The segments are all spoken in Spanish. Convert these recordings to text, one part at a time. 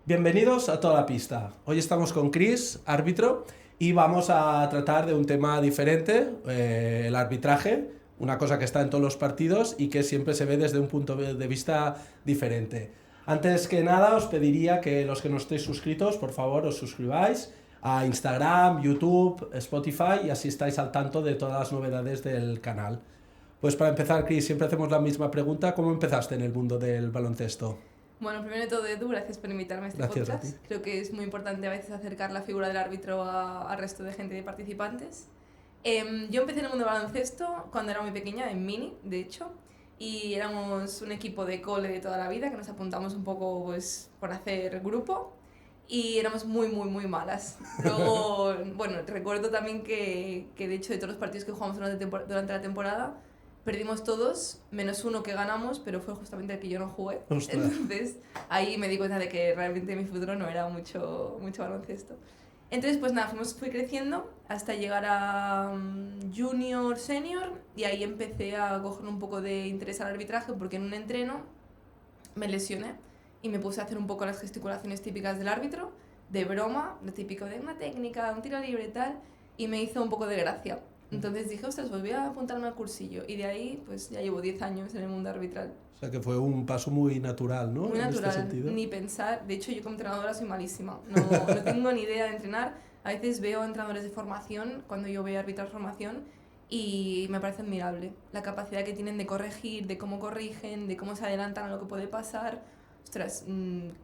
Bienvenidos a Toda la Pista. Hoy estamos con Chris, árbitro, y vamos a tratar de un tema diferente, el arbitraje, una cosa que está en todos los partidos y que siempre se ve desde un punto de vista diferente. Antes que nada, os pediría que los que no estéis suscritos, por favor, os suscribáis a Instagram, YouTube, Spotify y así estáis al tanto de todas las novedades del canal. Pues para empezar, Chris, siempre hacemos la misma pregunta. ¿Cómo empezaste en el mundo del baloncesto? Bueno, primero de todo, Edu, gracias por invitarme a este Gracias a ti. podcast. Creo que es muy importante a veces acercar la figura del árbitro al resto de gente de participantes. Yo empecé en el mundo del baloncesto cuando era muy pequeña, en Mini, de hecho, y éramos un equipo de cole de toda la vida que nos apuntamos un poco pues, por hacer grupo y éramos muy malas. Luego, bueno, recuerdo también que de hecho de todos los partidos que jugamos durante la temporada, perdimos todos, menos uno que ganamos, pero fue justamente el que yo no jugué. Ostras. Entonces ahí me di cuenta de que realmente mi futuro no era mucho baloncesto. Entonces pues nada, fui creciendo hasta llegar a junior, senior, y ahí empecé a coger un poco de interés al arbitraje porque en un entreno me lesioné y me puse a hacer un poco las gesticulaciones típicas del árbitro, de broma, lo típico de una técnica, un tiro libre y tal, y me hizo un poco de gracia. Entonces dije, ostras, pues voy a apuntarme al cursillo. Y de ahí, pues ya llevo 10 años en el mundo arbitral. O sea que fue un paso muy natural, ¿no? Muy En este natural, sentido. ni pensar. De hecho, yo como entrenadora soy malísima. No tengo ni idea de entrenar. A veces veo entrenadores de formación, cuando yo voy a arbitrar formación, y me parece admirable. La capacidad que tienen de corregir, de cómo corrigen, de cómo se adelantan a lo que puede pasar. Ostras,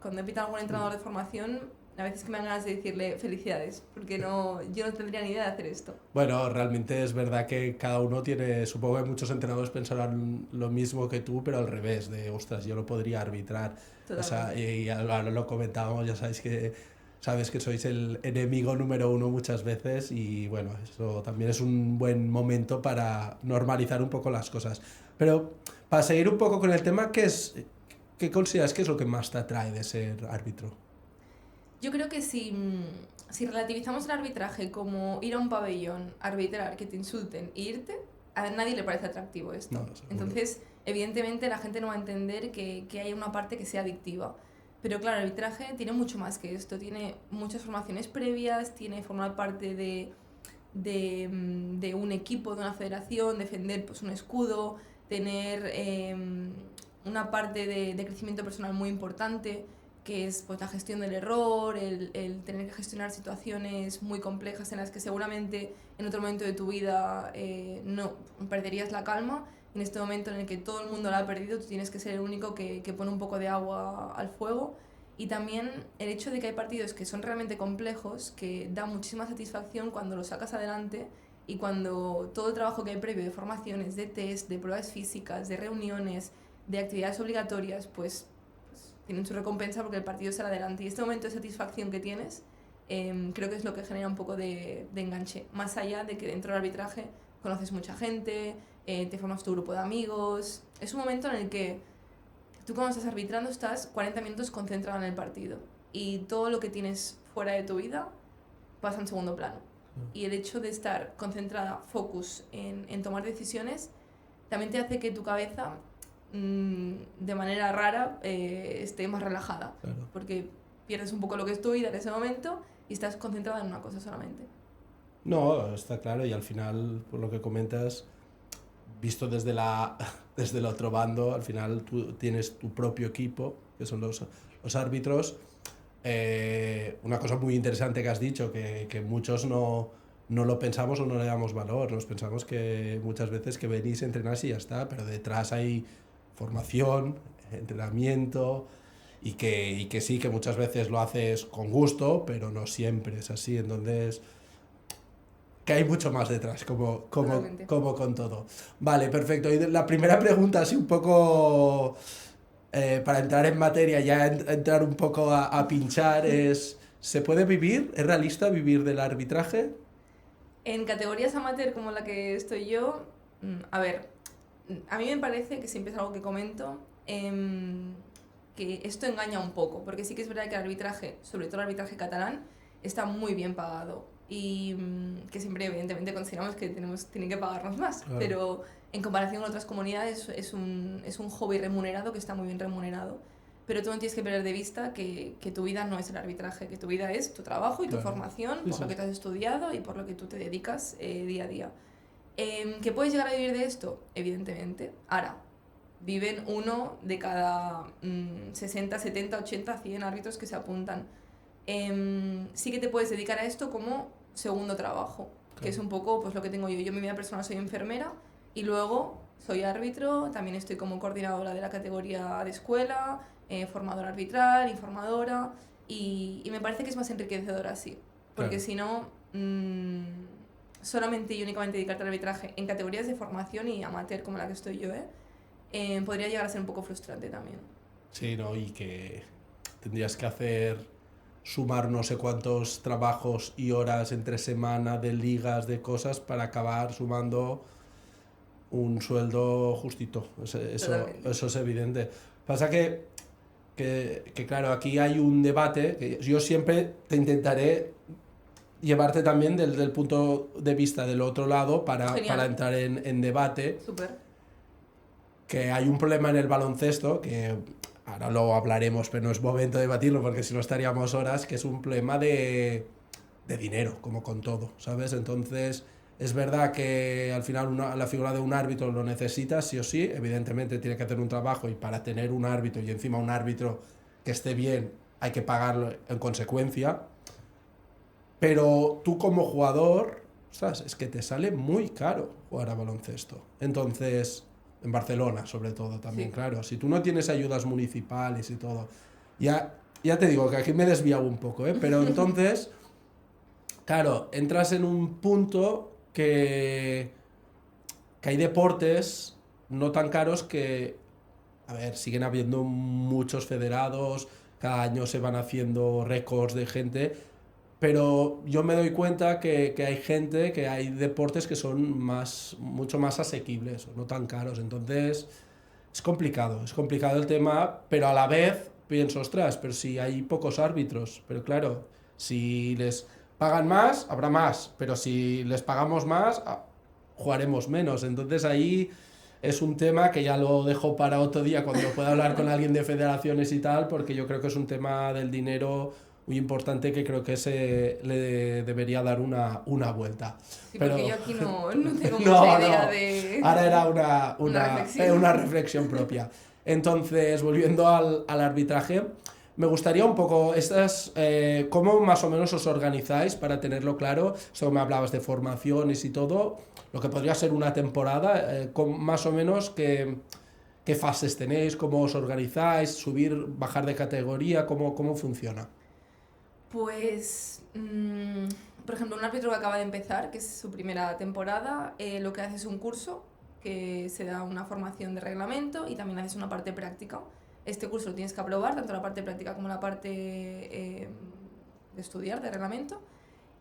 cuando he pitado a algún entrenador de formación, a veces que me dan ganas de decirle felicidades, porque yo no tendría ni idea de hacer esto. Bueno, realmente es verdad que cada uno tiene, supongo que muchos entrenadores pensarán lo mismo que tú, pero al revés, de ostras, yo lo podría arbitrar. O sea, Totalmente. y ahora lo comentábamos, ya sabes que sois el enemigo número uno muchas veces y bueno, eso también es un buen momento para normalizar un poco las cosas. Pero para seguir un poco con el tema, ¿qué consideras que es lo que más te atrae de ser árbitro? Yo creo que si relativizamos el arbitraje como ir a un pabellón, arbitrar, que te insulten e irte, a nadie le parece atractivo esto. No, seguro. Entonces, evidentemente la gente no va a entender que hay una parte que sea adictiva. Pero claro, el arbitraje tiene mucho más que esto. Tiene muchas formaciones previas, tiene formar parte de un equipo, de una federación, defender pues, un escudo, tener una parte de crecimiento personal muy importante, que es pues, la gestión del error, el tener que gestionar situaciones muy complejas en las que seguramente en otro momento de tu vida no perderías la calma. En este momento en el que todo el mundo la ha perdido, tú tienes que ser el único que pone un poco de agua al fuego. Y también el hecho de que hay partidos que son realmente complejos, que da muchísima satisfacción cuando los sacas adelante y cuando todo el trabajo que hay previo de formaciones, de test, de pruebas físicas, de reuniones, de actividades obligatorias, pues tienen su recompensa porque el partido sale adelante. Y este momento de satisfacción que tienes, creo que es lo que genera un poco de enganche. Más allá de que dentro del arbitraje conoces mucha gente, te formas tu grupo de amigos. Es un momento en el que tú cuando estás arbitrando estás 40 minutos concentrado en el partido. Y todo lo que tienes fuera de tu vida pasa en segundo plano. Y el hecho de estar concentrada, focus en tomar decisiones, también te hace que tu cabeza de manera rara esté más relajada, Claro. porque pierdes un poco lo que es tu vida en ese momento y estás concentrada en una cosa solamente. No, está claro, y al final, por lo que comentas, visto desde el otro bando, al final tú tienes tu propio equipo, que son los árbitros. Una cosa muy interesante que has dicho, que muchos no lo pensamos o no le damos valor. Nos pensamos que muchas veces que venís, entrenás y ya está, pero detrás hay formación, entrenamiento y que sí, que muchas veces lo haces con gusto, pero no siempre es así. Entonces, que hay mucho más detrás, Totalmente. como con todo. Vale, perfecto. Y la primera pregunta, así un poco para entrar en materia, ya entrar un poco a pinchar, es, ¿se puede vivir? ¿Es realista vivir del arbitraje? En categorías amateur como la que estoy yo, a ver, a mí me parece que siempre es algo que comento, que esto engaña un poco, porque sí que es verdad que el arbitraje, sobre todo el arbitraje catalán, está muy bien pagado y que siempre evidentemente consideramos que tienen que pagarnos más, Claro. pero en comparación con otras comunidades es un hobby remunerado que está muy bien remunerado. pero tú no tienes que perder de vista que tu vida no es el arbitraje, que tu vida es tu trabajo y tu formación, por lo que tú has estudiado y por lo que tú te dedicas día a día. ¿Que puedes llegar a vivir de esto? Evidentemente. Ahora, viven uno de cada 60, 70, 80, 100 árbitros que se apuntan. Sí que te puedes dedicar a esto como segundo trabajo, que es un poco pues lo que tengo yo. Yo en mi vida personal soy enfermera y luego soy árbitro, también estoy como coordinadora de la categoría de escuela, formadora arbitral, informadora, y me parece que es más enriquecedor así, porque si no, solamente y únicamente dedicarte al arbitraje en categorías de formación y amateur como la que estoy yo, podría llegar a ser un poco frustrante también. Sí, ¿no? Y que tendrías que sumar no sé cuántos trabajos y horas entre semana de ligas, de cosas, para acabar sumando un sueldo justito. Eso es evidente. Pasa que claro, aquí hay un debate que yo siempre te intentaré llevarte también del punto de vista del otro lado para entrar en debate. Súper. Que hay un problema en el baloncesto, que ahora lo hablaremos, pero no es momento de debatirlo porque si no estaríamos horas, que es un problema de dinero, como con todo, ¿sabes? Entonces, es verdad que al final la figura de un árbitro lo necesitas, sí o sí, evidentemente tiene que hacer un trabajo y para tener un árbitro y encima un árbitro que esté bien hay que pagarlo en consecuencia, pero tú como jugador, ¿sabes? Es que te sale muy caro jugar a baloncesto. Entonces, en Barcelona sobre todo también, claro, si tú no tienes ayudas municipales y todo, ya te digo que aquí me he desviado un poco, pero entonces, claro, entras en un punto que hay deportes no tan caros que, a ver, siguen habiendo muchos federados, cada año se van haciendo récords de gente, pero yo me doy cuenta que hay gente, que hay deportes que son mucho más asequibles, no tan caros. Entonces, es complicado el tema, pero a la vez pienso, ostras, pero si hay pocos árbitros, pero claro, si les pagan más, habrá más, pero si les pagamos más, jugaremos menos. Entonces ahí es un tema que ya lo dejo para otro día cuando pueda hablar con alguien de federaciones y tal, porque yo creo que es un tema del dinero muy importante que creo que se le debería dar una vuelta. Sí, pero porque yo aquí no tengo mucha idea de... Ahora era una reflexión propia. Entonces, volviendo al arbitraje, me gustaría un poco, ¿cómo más o menos os organizáis para tenerlo claro? Esto me hablabas de formaciones y todo, lo que podría ser una temporada, más o menos qué fases tenéis, cómo os organizáis, subir, bajar de categoría, cómo funciona. Pues, por ejemplo, un árbitro que acaba de empezar, que es su primera temporada, lo que hace es un curso que se da una formación de reglamento y también haces una parte práctica. Este curso lo tienes que aprobar, tanto la parte práctica como la parte de estudiar, de reglamento.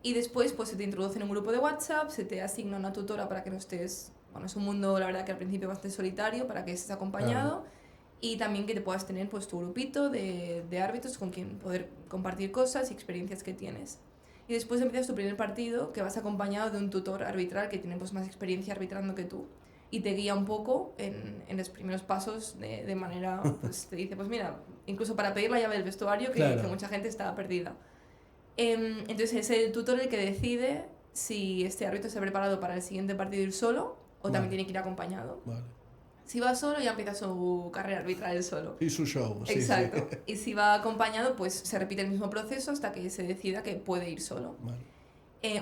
Y después pues se te introduce en un grupo de WhatsApp, se te asigna una tutora para que no estés... Bueno, es un mundo, la verdad, que al principio bastante solitario, para que estés acompañado. Y también que te puedas tener pues tu grupito de árbitros con quien poder compartir cosas y experiencias que tienes. Y después empiezas tu primer partido, que vas acompañado de un tutor arbitral que tiene pues más experiencia arbitrando que tú. Y te guía un poco en los primeros pasos de manera, pues te dice, pues mira, incluso para pedir la llave del vestuario, que mucha gente está perdida. Entonces es el tutor el que decide si este árbitro está preparado para el siguiente partido ir solo o también tiene que ir acompañado. Si va solo, ya empieza su carrera arbitral él solo. Y su show. Exacto. Sí. Y si va acompañado, pues se repite el mismo proceso hasta que se decida que puede ir solo.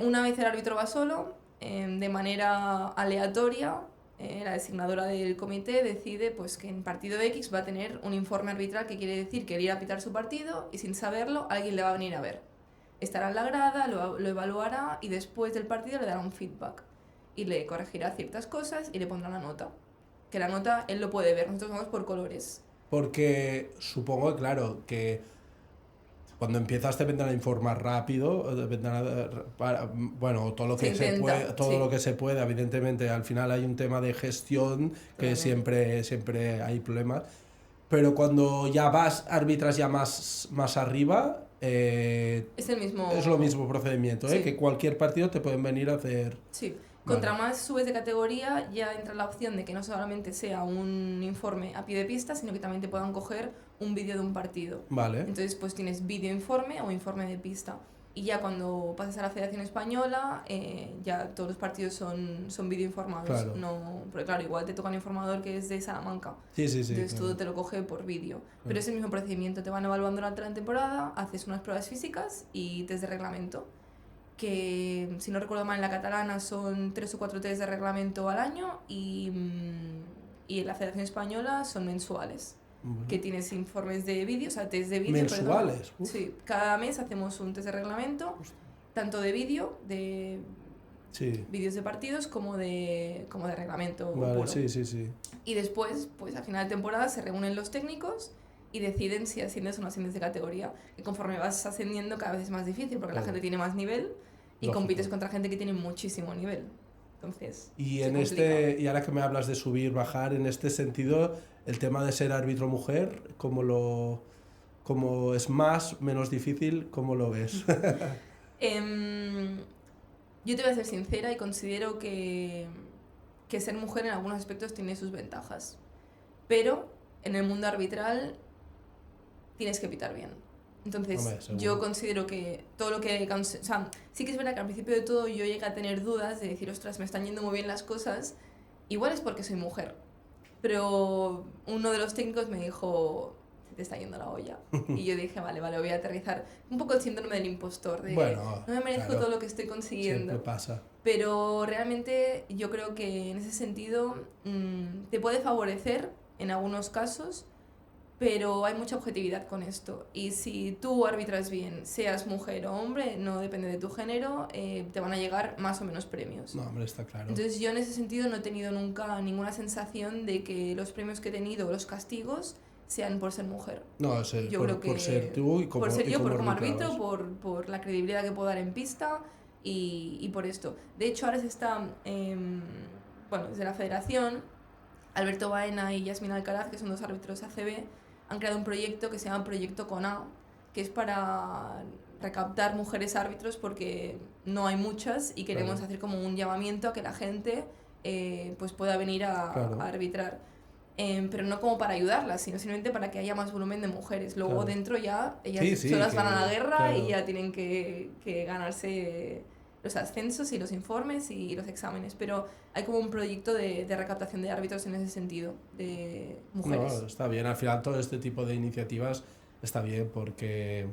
Una vez el árbitro va solo, de manera aleatoria, la designadora del comité decide pues, que en partido X va a tener un informe arbitral, que quiere decir que ir a pitar su partido y sin saberlo alguien le va a venir a ver. Estará en la grada, lo evaluará y después del partido le dará un feedback y le corregirá ciertas cosas y le pondrá una nota. Que la nota él lo puede ver, nosotros vamos por colores. Porque supongo, claro, que cuando empiezas te vendrán a informar rápido, bueno, todo lo que se puede, lo que se puede, evidentemente, al final hay un tema de gestión que siempre hay problemas, pero cuando ya arbitras ya más arriba, es lo mismo procedimiento, que cualquier partido te pueden venir a hacer... Sí. Contra más subes de categoría, ya entra la opción de que no solamente sea un informe a pie de pista, sino que también te puedan coger un vídeo de un partido. Vale. Entonces, pues tienes vídeo informe o informe de pista. Y ya cuando pasas a la Federación Española, ya todos los partidos son vídeo informados. Claro. No, porque claro, igual te toca un informador que es de Salamanca. Sí, Entonces claro. todo te lo coge por vídeo. Pero es el mismo procedimiento. Te van evaluando durante la temporada, haces unas pruebas físicas y test de reglamento. Que, si no recuerdo mal, en la catalana son 3 o 4 test de reglamento al año y en la Federación Española son mensuales. Que tienes informes de vídeo, o sea, test de vídeo. ¿Mensuales? Sí, cada mes hacemos un test de reglamento, tanto de vídeo, de vídeos de partidos, como de reglamento puro. Sí. Y después, pues a final de temporada se reúnen los técnicos y deciden si asciendes o no asciendes de categoría. Y conforme vas ascendiendo cada vez es más difícil, porque la gente tiene más nivel y compites contra gente que tiene muchísimo nivel. Entonces, y y ahora que me hablas de subir, bajar, en este sentido, el tema de ser árbitro mujer, ¿cómo es más, menos difícil? ¿Cómo lo ves? Yo te voy a ser sincera y considero que ser mujer en algunos aspectos tiene sus ventajas. Pero en el mundo arbitral tienes que pitar bien. Entonces, Hombre, yo considero que todo lo que... O sea, sí que es verdad que al principio de todo yo llegué a tener dudas de decir, ostras, me están yendo muy bien las cosas. Igual es porque soy mujer. Pero uno de los técnicos me dijo, se te está yendo la olla. Y yo dije, vale, voy a aterrizar. Un poco el síndrome del impostor, de bueno, no me merezco todo lo que estoy consiguiendo. Siempre pasa. Pero realmente yo creo que en ese sentido te puede favorecer en algunos casos, pero hay mucha objetividad con esto. Y si tú arbitras bien, seas mujer o hombre, no depende de tu género, te van a llegar más o menos premios. No, hombre, está claro. Entonces yo en ese sentido no he tenido nunca ninguna sensación de que los premios que he tenido, los castigos, sean por ser mujer. No, yo creo que por ser tú y como por ser yo, como árbitro, por la credibilidad que puedo dar en pista y por esto. De hecho, ahora se está, desde la federación, Alberto Baena y Yasmina Alcaraz, que son dos árbitros ACB, han creado un proyecto que se llama Proyecto CONA, que es para recaptar mujeres árbitros porque no hay muchas y queremos hacer como un llamamiento a que la gente pues pueda venir a arbitrar. Pero no como para ayudarlas, sino simplemente para que haya más volumen de mujeres. Luego dentro ya ellas solas van a la guerra y ya tienen que ganarse los ascensos y los informes y los exámenes, pero hay como un proyecto de recaptación de árbitros en ese sentido, de mujeres. No, está bien, al final todo este tipo de iniciativas está bien porque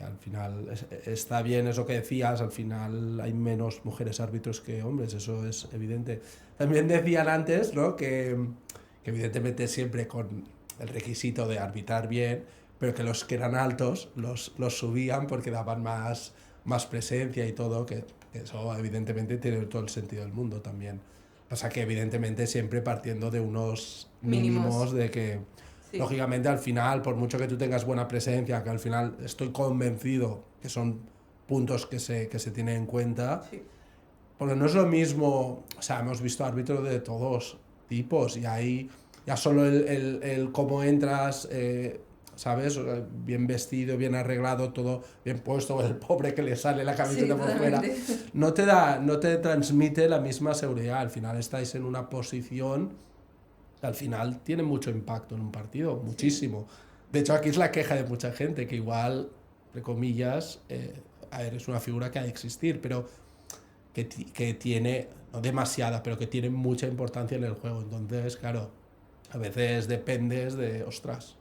al final está bien eso que decías, al final hay menos mujeres árbitros que hombres, eso es evidente. También decían antes, ¿no?, que evidentemente siempre con el requisito de arbitrar bien, pero que los que eran altos los subían porque daban más presencia y todo, que eso evidentemente tiene todo el sentido del mundo también. Pasa que evidentemente siempre partiendo de unos mínimos de que, lógicamente, al final, por mucho que tú tengas buena presencia, que al final estoy convencido que son puntos que se tienen en cuenta, porque no es lo mismo, o sea, hemos visto árbitros de todos tipos y ahí ya solo el cómo entras... ¿sabes? Bien vestido, bien arreglado, todo bien puesto, el pobre que le sale la camiseta por fuera, no te transmite la misma seguridad. Al final estáis en una posición que al final tiene mucho impacto en un partido, muchísimo. De hecho, aquí es la queja de mucha gente, que igual, entre comillas, es una figura que ha de existir, pero que tiene, no demasiada, pero que tiene mucha importancia en el juego. Entonces, claro, a veces dependes de, ostras,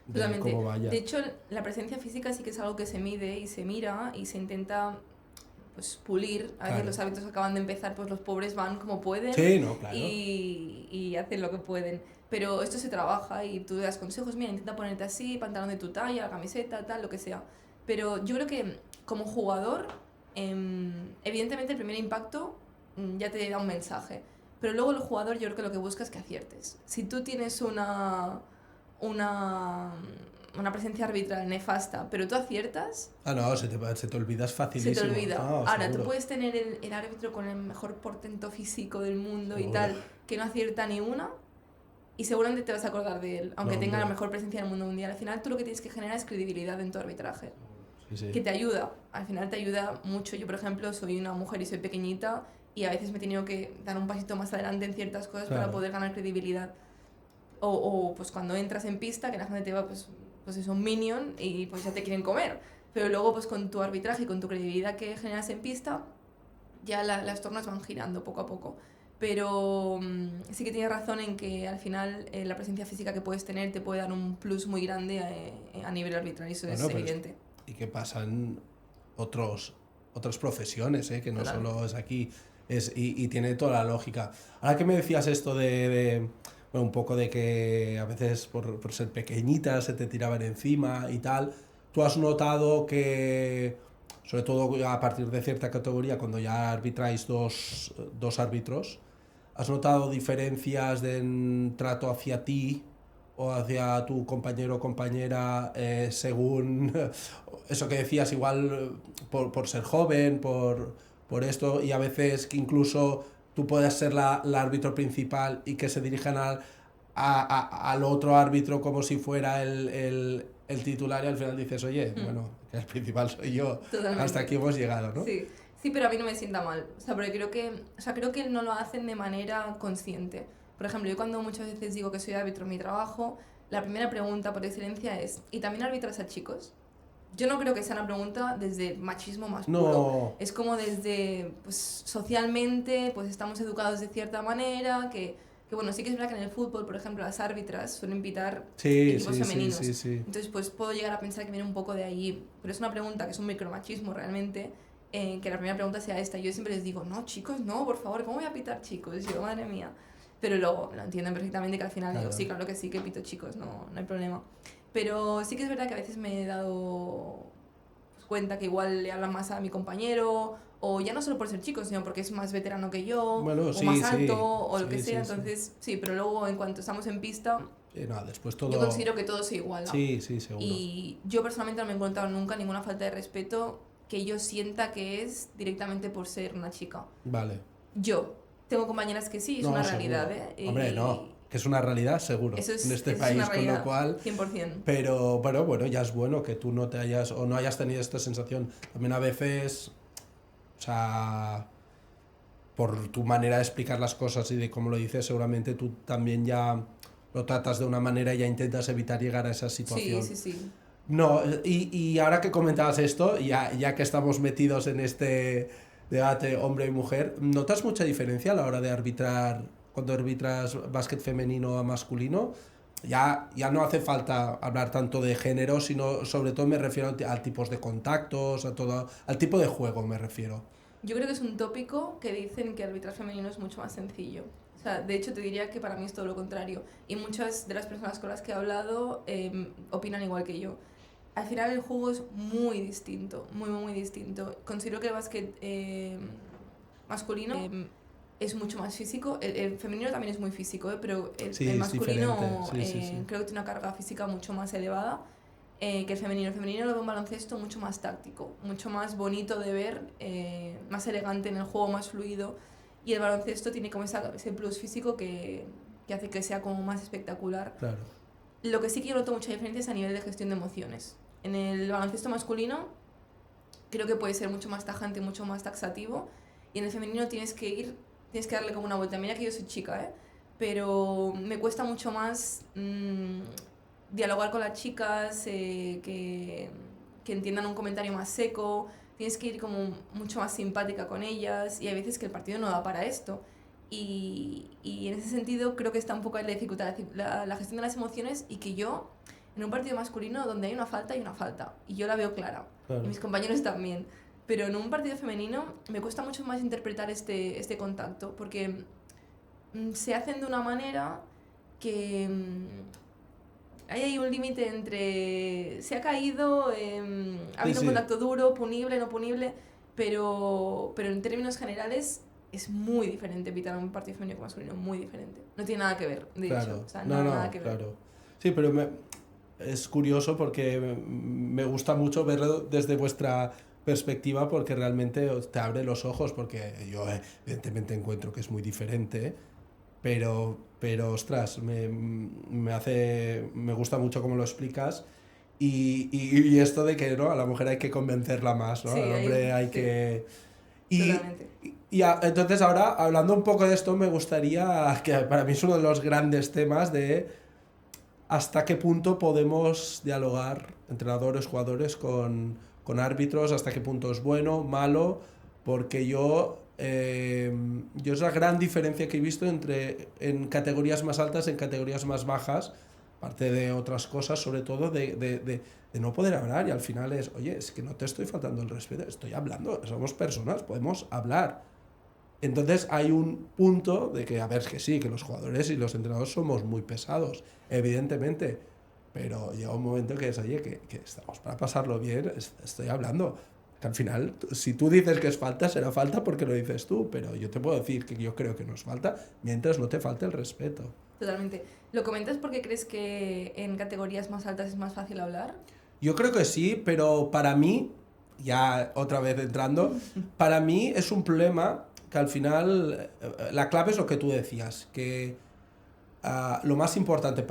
de cómo vaya. De hecho, la presencia física sí que es algo que se mide y se mira y se intenta pues pulir. A veces los árbitros acaban de empezar, pues los pobres van como pueden y hacen lo que pueden. Pero esto se trabaja y tú das consejos, mira, intenta ponerte así, pantalón de tu talla, camiseta, tal, lo que sea. Pero yo creo que como jugador, evidentemente el primer impacto ya te da un mensaje. Pero luego el jugador yo creo que lo que busca es que aciertes. Si tú tienes una presencia arbitral nefasta, pero tú aciertas... no, se te olvidas facilísimo. Se te olvida. Ahora, seguro. tú puedes tener el árbitro con el mejor portento físico del mundo y tal, que no acierta ni una, y seguramente te vas a acordar de él, aunque tenga la mejor presencia en el mundo mundial. Al final, tú lo que tienes que generar es credibilidad en tu arbitraje. sí. que te ayuda, al final te ayuda mucho. Yo, por ejemplo, soy una mujer y soy pequeñita y a veces me he tenido que dar un pasito más adelante en ciertas cosas Claro. para poder ganar credibilidad. O pues cuando entras en pista, que la gente te va, pues es un minion y pues ya te quieren comer. Pero luego pues con tu arbitraje y con tu credibilidad que generas en pista, ya las tornas van girando poco a poco. Pero sí que tienes razón en que al final la presencia física que puedes tener te puede dar un plus muy grande a nivel arbitral, y eso Bueno, es evidente. Y que pasan otras profesiones, que no Total. solo es aquí, y tiene toda la lógica. Ahora que me decías esto bueno, un poco de que a veces por ser pequeñita se te tiraban encima y tal, ¿tú has notado que, sobre todo a partir de cierta categoría, cuando ya arbitráis dos árbitros, has notado diferencias de trato hacia ti o hacia tu compañero o compañera según eso que decías, igual por ser joven, por esto, y a veces que incluso tú puedes ser la árbitro principal y que se dirijan al otro árbitro como si fuera el titular, y al final dices, oye, bueno, que el principal soy yo. Totalmente. Hasta aquí hemos llegado, ¿no? Sí. Sí, pero a mí no me sienta mal. O sea, porque creo que no lo hacen de manera consciente. Por ejemplo, yo cuando muchas veces digo que soy árbitro en mi trabajo, la primera pregunta por excelencia es, ¿y también arbitras a chicos? Yo no creo que sea una pregunta desde machismo más puro. No. Es como desde, pues, socialmente, pues estamos educados de cierta manera, que bueno, sí que es verdad que en el fútbol, por ejemplo, las árbitras suelen pitar equipos femeninos. Sí. Entonces, pues puedo llegar a pensar que viene un poco de ahí. Pero es una pregunta que es un micromachismo realmente, que la primera pregunta sea esta. Yo siempre les digo, no, chicos, no, por favor, ¿cómo voy a pitar chicos? Y yo, madre mía. Pero luego lo entienden perfectamente, que al final digo, sí, claro que sí, que pito chicos, no hay problema. Pero sí que es verdad que a veces me he dado cuenta que igual le hablan más a mi compañero, o ya no solo por ser chico, sino porque es más veterano que yo, Bueno, o más alto, o lo que sea. Entonces, sí, pero luego en cuanto estamos en pista, no, después todo... yo considero que todo se iguala. Sí, seguro. Y yo personalmente no me he encontrado nunca ninguna falta de respeto que yo sienta que es directamente por ser una chica. Vale. Yo tengo compañeras que sí, es una realidad, Hombre, no, que es una realidad seguro eso es, en este eso país, es una realidad, con lo cual 100%. pero bueno, ya es bueno que tú no te hayas o no hayas tenido esta sensación. También a veces, o sea, por tu manera de explicar las cosas y de cómo lo dices, seguramente tú también ya lo tratas de una manera y ya intentas evitar llegar a esa situación. Sí. No, y ahora que comentabas esto, ya que estamos metidos en este debate hombre y mujer, ¿notas mucha diferencia a la hora de arbitrar, cuando arbitras básquet femenino a masculino? Ya no hace falta hablar tanto de género, sino sobre todo me refiero a tipos de contactos, al tipo de juego me refiero. Yo creo que es un tópico que dicen que arbitrar femenino es mucho más sencillo. O sea, de hecho te diría que para mí es todo lo contrario. Y muchas de las personas con las que he hablado opinan igual que yo. Al final el juego es muy distinto, muy distinto. Considero que el básquet masculino es mucho más físico. El femenino también es muy físico, pero el masculino creo que tiene una carga física mucho más elevada que el femenino. El femenino lo veo un baloncesto mucho más táctico, mucho más bonito de ver, más elegante en el juego, más fluido. Y el baloncesto tiene como ese plus físico que hace que sea como más espectacular. Claro. Lo que sí que yo noto mucha diferencia es a nivel de gestión de emociones. En el baloncesto masculino creo que puede ser mucho más tajante, mucho más taxativo, y en el femenino tienes que darle como una vuelta. Mira que yo soy chica, pero me cuesta mucho más dialogar con las chicas, que entiendan un comentario más seco. Tienes que ir como mucho más simpática con ellas, y hay veces que el partido no da para esto. Y en ese sentido creo que está un poco en la dificultad, la gestión de las emociones, y que yo, en un partido masculino donde hay una falta, y yo la veo clara, claro. Y mis compañeros también. Pero en un partido femenino me cuesta mucho más interpretar este contacto, porque se hacen de una manera que hay un límite entre se ha caído, ha habido un contacto duro, punible, no punible, pero en términos generales es muy diferente pitar un partido femenino que masculino, muy diferente. No tiene nada que ver, de hecho. O sea, nada que ver. Claro. Sí, pero es curioso porque me gusta mucho verlo desde vuestra perspectiva, porque realmente te abre los ojos, porque yo evidentemente encuentro que es muy diferente, pero ostras, me gusta mucho cómo lo explicas. y esto de que, ¿no? A la mujer hay que convencerla más, ¿no? Sí, Al hombre hay sí, que... Y, totalmente. entonces ahora, hablando un poco de esto, me gustaría, que para mí es uno de los grandes temas de hasta qué punto podemos dialogar, entrenadores, jugadores, con árbitros, hasta qué punto es bueno, malo, porque yo es la gran diferencia que he visto entre en categorías más altas, en categorías más bajas, aparte de otras cosas, sobre todo de no poder hablar y al final es, oye, es que no te estoy faltando el respeto, estoy hablando, somos personas, podemos hablar. Entonces hay un punto de que, a ver, es que sí, que los jugadores y los entrenadores somos muy pesados, evidentemente, pero llega un momento que es, oye, que estamos para pasarlo bien, estoy hablando. Que al final, si tú dices que es falta, será falta porque lo dices tú, pero yo te puedo decir que yo creo que no es falta mientras no te falte el respeto. Totalmente. ¿Lo comentas porque crees que en categorías más altas es más fácil hablar? Yo creo que sí, pero para mí, ya otra vez entrando, para mí es un problema que al final, la clave es lo que tú decías, que lo más importante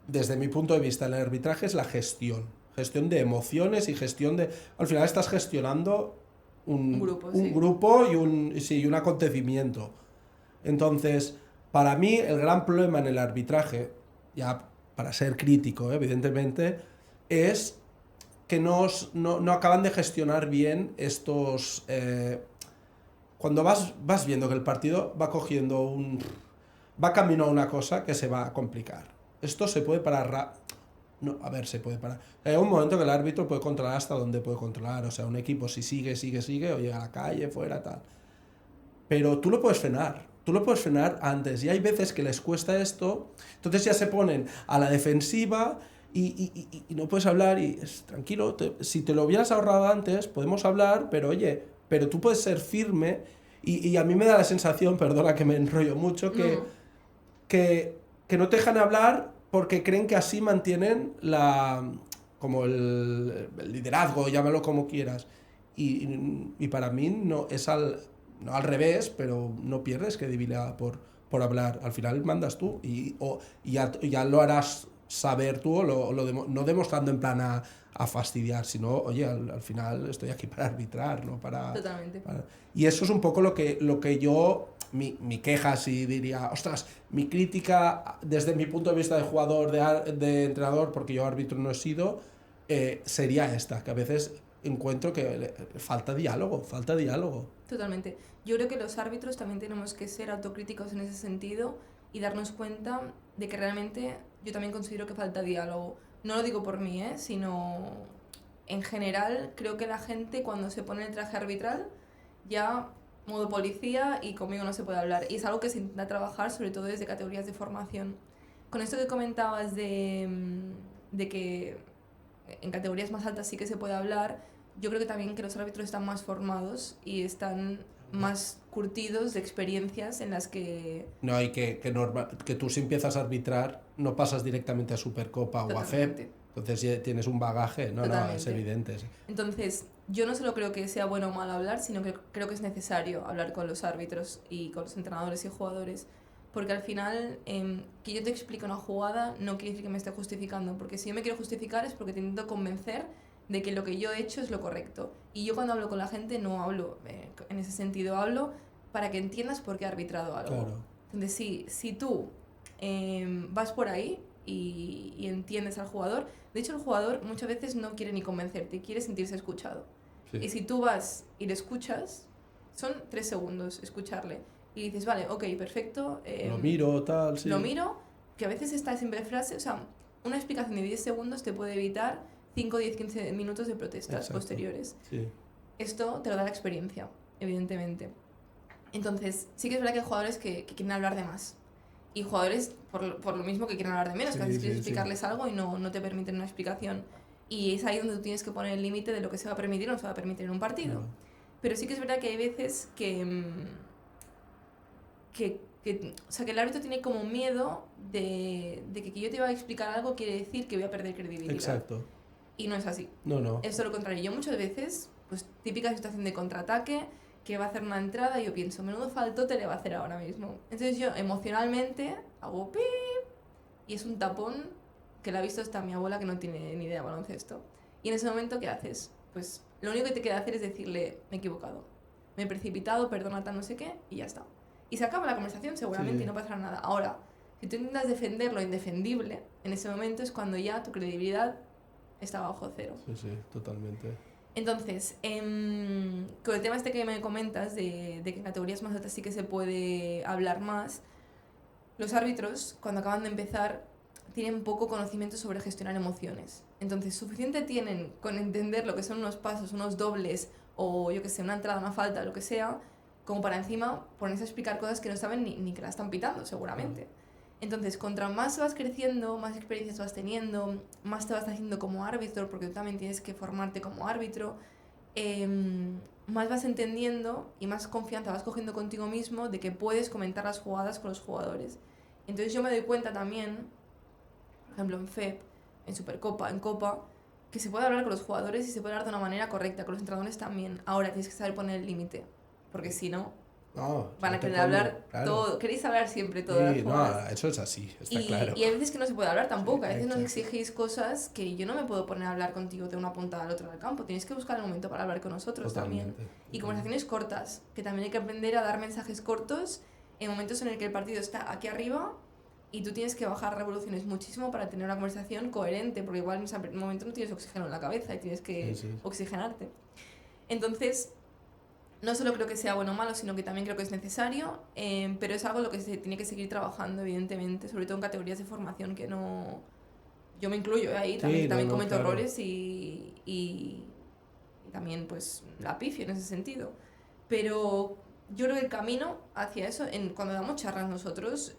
desde mi punto de vista en el arbitraje es la gestión. Gestión de emociones y gestión de... Al final estás gestionando Un grupo, un sí. grupo sí, y un acontecimiento. Entonces, para mí el gran problema en el arbitraje, ya para ser crítico, evidentemente, es que no acaban de gestionar bien estos... cuando vas viendo que el partido va cogiendo va camino a una cosa que se va a complicar. Esto se puede parar. No, a ver, se puede parar. Hay un momento que el árbitro puede controlar hasta donde puede controlar. O sea, un equipo si sigue, o llega a la calle, fuera, tal. Pero tú lo puedes frenar. Tú lo puedes frenar antes. Y hay veces que les cuesta esto. Entonces ya se ponen a la defensiva y no puedes hablar. Y es tranquilo. Si te lo hubieras ahorrado antes, podemos hablar. Pero oye, pero tú puedes ser firme. Y a mí me da la sensación, perdona que me enrollo mucho, No, no. que no te dejan hablar porque creen que así mantienen como el liderazgo, llámalo como quieras. Y para mí no es no al revés, pero no pierdes credibilidad por hablar. Al final mandas tú y ya lo harás saber tú, no demostrando en plan a fastidiar, sino, oye, al final estoy aquí para arbitrar, no Totalmente. Y eso es un poco lo que yo, mi queja, si diría, ostras, mi crítica desde mi punto de vista de jugador, de entrenador, porque yo árbitro no he sido, sería esta, que a veces encuentro que falta diálogo, falta diálogo. Totalmente. Yo creo que los árbitros también tenemos que ser autocríticos en ese sentido y darnos cuenta de que realmente yo también considero que falta diálogo. No lo digo por mí, sino en general creo que la gente cuando se pone el traje arbitral ya modo policía y conmigo no se puede hablar. Y es algo que se intenta trabajar sobre todo desde categorías de formación. Con esto que comentabas de que en categorías más altas sí que se puede hablar, yo creo que también que los árbitros están más formados y están más curtidos de experiencias en las que... No, y que tú si empiezas a arbitrar no pasas directamente a Supercopa o a FEP, Totalmente. entonces ya tienes un bagaje, no, es Totalmente. evidente. Sí. Entonces, yo no solo creo que sea bueno o mal hablar, sino que creo que es necesario hablar con los árbitros y con los entrenadores y jugadores. Porque al final, que yo te explique una jugada no quiere decir que me esté justificando. Porque si yo me quiero justificar es porque te intento convencer de que lo que yo he hecho es lo correcto. Y yo cuando hablo con la gente no hablo en ese sentido, hablo para que entiendas por qué he arbitrado algo. Claro. Entonces, si tú vas por ahí y entiendes al jugador, de hecho el jugador muchas veces no quiere ni convencerte, quiere sentirse escuchado. Sí. Y si tú vas y le escuchas, son 3 segundos escucharle. Y dices, vale, ok, perfecto. Lo miro, tal, sí. Lo miro, que a veces esta simple frase, o sea, una explicación de 10 segundos te puede evitar 5, 10, 15 minutos de protestas Exacto. posteriores. Sí. Esto te lo da la experiencia, evidentemente. Entonces, sí que es verdad que hay jugadores que quieren hablar de más. Y jugadores, por lo mismo, que quieren hablar de menos, Sí, que a veces sí, quieres sí. explicarles algo y no te permiten una explicación. Y es ahí donde tú tienes que poner el límite de lo que se va a permitir o no se va a permitir en un partido. Claro. Pero sí que es verdad que hay veces o sea, que el árbitro tiene como miedo de que yo te iba a explicar algo quiere decir que voy a perder credibilidad. Exacto. Y no es así. No. Es todo lo contrario. Yo muchas veces, pues típica situación de contraataque, que va a hacer una entrada y yo pienso, menudo faltote le va a hacer ahora mismo. Entonces yo emocionalmente hago pip y es un tapón que la ha visto hasta mi abuela que no tiene ni idea de baloncesto. Y en ese momento, ¿qué haces? Pues lo único que te queda hacer es decirle, me he equivocado, me he precipitado, perdona, tal no sé qué, y ya está. Y se acaba la conversación seguramente y no pasará nada. Ahora, si tú intentas defender lo indefendible, en ese momento es cuando ya tu credibilidad está bajo cero. Sí, totalmente. Entonces, con el tema este que me comentas de que en categorías más altas sí que se puede hablar más, los árbitros, cuando acaban de empezar, tienen poco conocimiento sobre gestionar emociones. Entonces, suficiente tienen con entender lo que son unos pasos, unos dobles, o yo que sé, una entrada, una falta, lo que sea, como para encima ponerse a explicar cosas que no saben ni que la están pitando, seguramente. Entonces, contra más vas creciendo, más experiencias vas teniendo, más te vas haciendo como árbitro, porque tú también tienes que formarte como árbitro, más vas entendiendo y más confianza vas cogiendo contigo mismo de que puedes comentar las jugadas con los jugadores. Entonces yo me doy cuenta también, por ejemplo en FEP, en Supercopa, en Copa, que se puede hablar con los jugadores y se puede hablar de una manera correcta, con los entrenadores también. Ahora tienes que saber poner el límite, porque si no, van a querer hablar todo. Queréis hablar siempre todas las jugadas. No, eso es así, está claro. Y hay veces que no se puede hablar tampoco. A veces nos exigís cosas que yo no me puedo poner a hablar contigo de una punta al otro del campo. Tienes que buscar el momento para hablar con nosotros también. Y conversaciones cortas, que también hay que aprender a dar mensajes cortos en momentos en el que el partido está aquí arriba y tú tienes que bajar revoluciones muchísimo para tener una conversación coherente, porque igual en ese momento no tienes oxígeno en la cabeza y tienes que oxigenarte. Entonces, no solo creo que sea bueno o malo, sino que también creo que es necesario, pero es algo en lo que se tiene que seguir trabajando, evidentemente, sobre todo en categorías de formación que no... Yo me incluyo ahí, también cometo errores y también pues la pifio en ese sentido. Pero yo creo que el camino hacia eso, cuando damos charlas nosotros,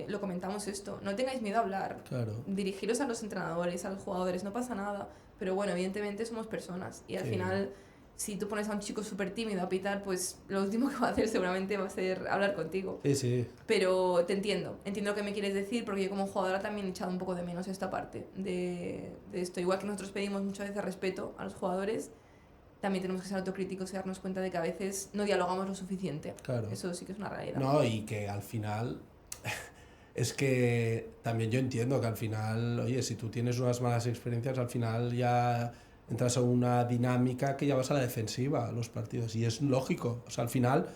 lo comentamos esto, no tengáis miedo a hablar, dirigiros a los entrenadores, a los jugadores, no pasa nada, pero bueno, evidentemente somos personas y al final... Si tú pones a un chico súper tímido a pitar, pues lo último que va a hacer seguramente va a ser hablar contigo. Sí. Pero te entiendo lo que me quieres decir, porque yo como jugadora también he echado un poco de menos esta parte de esto. Igual que nosotros pedimos muchas veces respeto a los jugadores, también tenemos que ser autocríticos y darnos cuenta de que a veces no dialogamos lo suficiente. Claro. Eso sí que es una realidad. No, y que al final... es que también yo entiendo que al final, oye, si tú tienes unas malas experiencias, al final ya... entras a una dinámica que ya vas a la defensiva a los partidos y es lógico, o sea, al final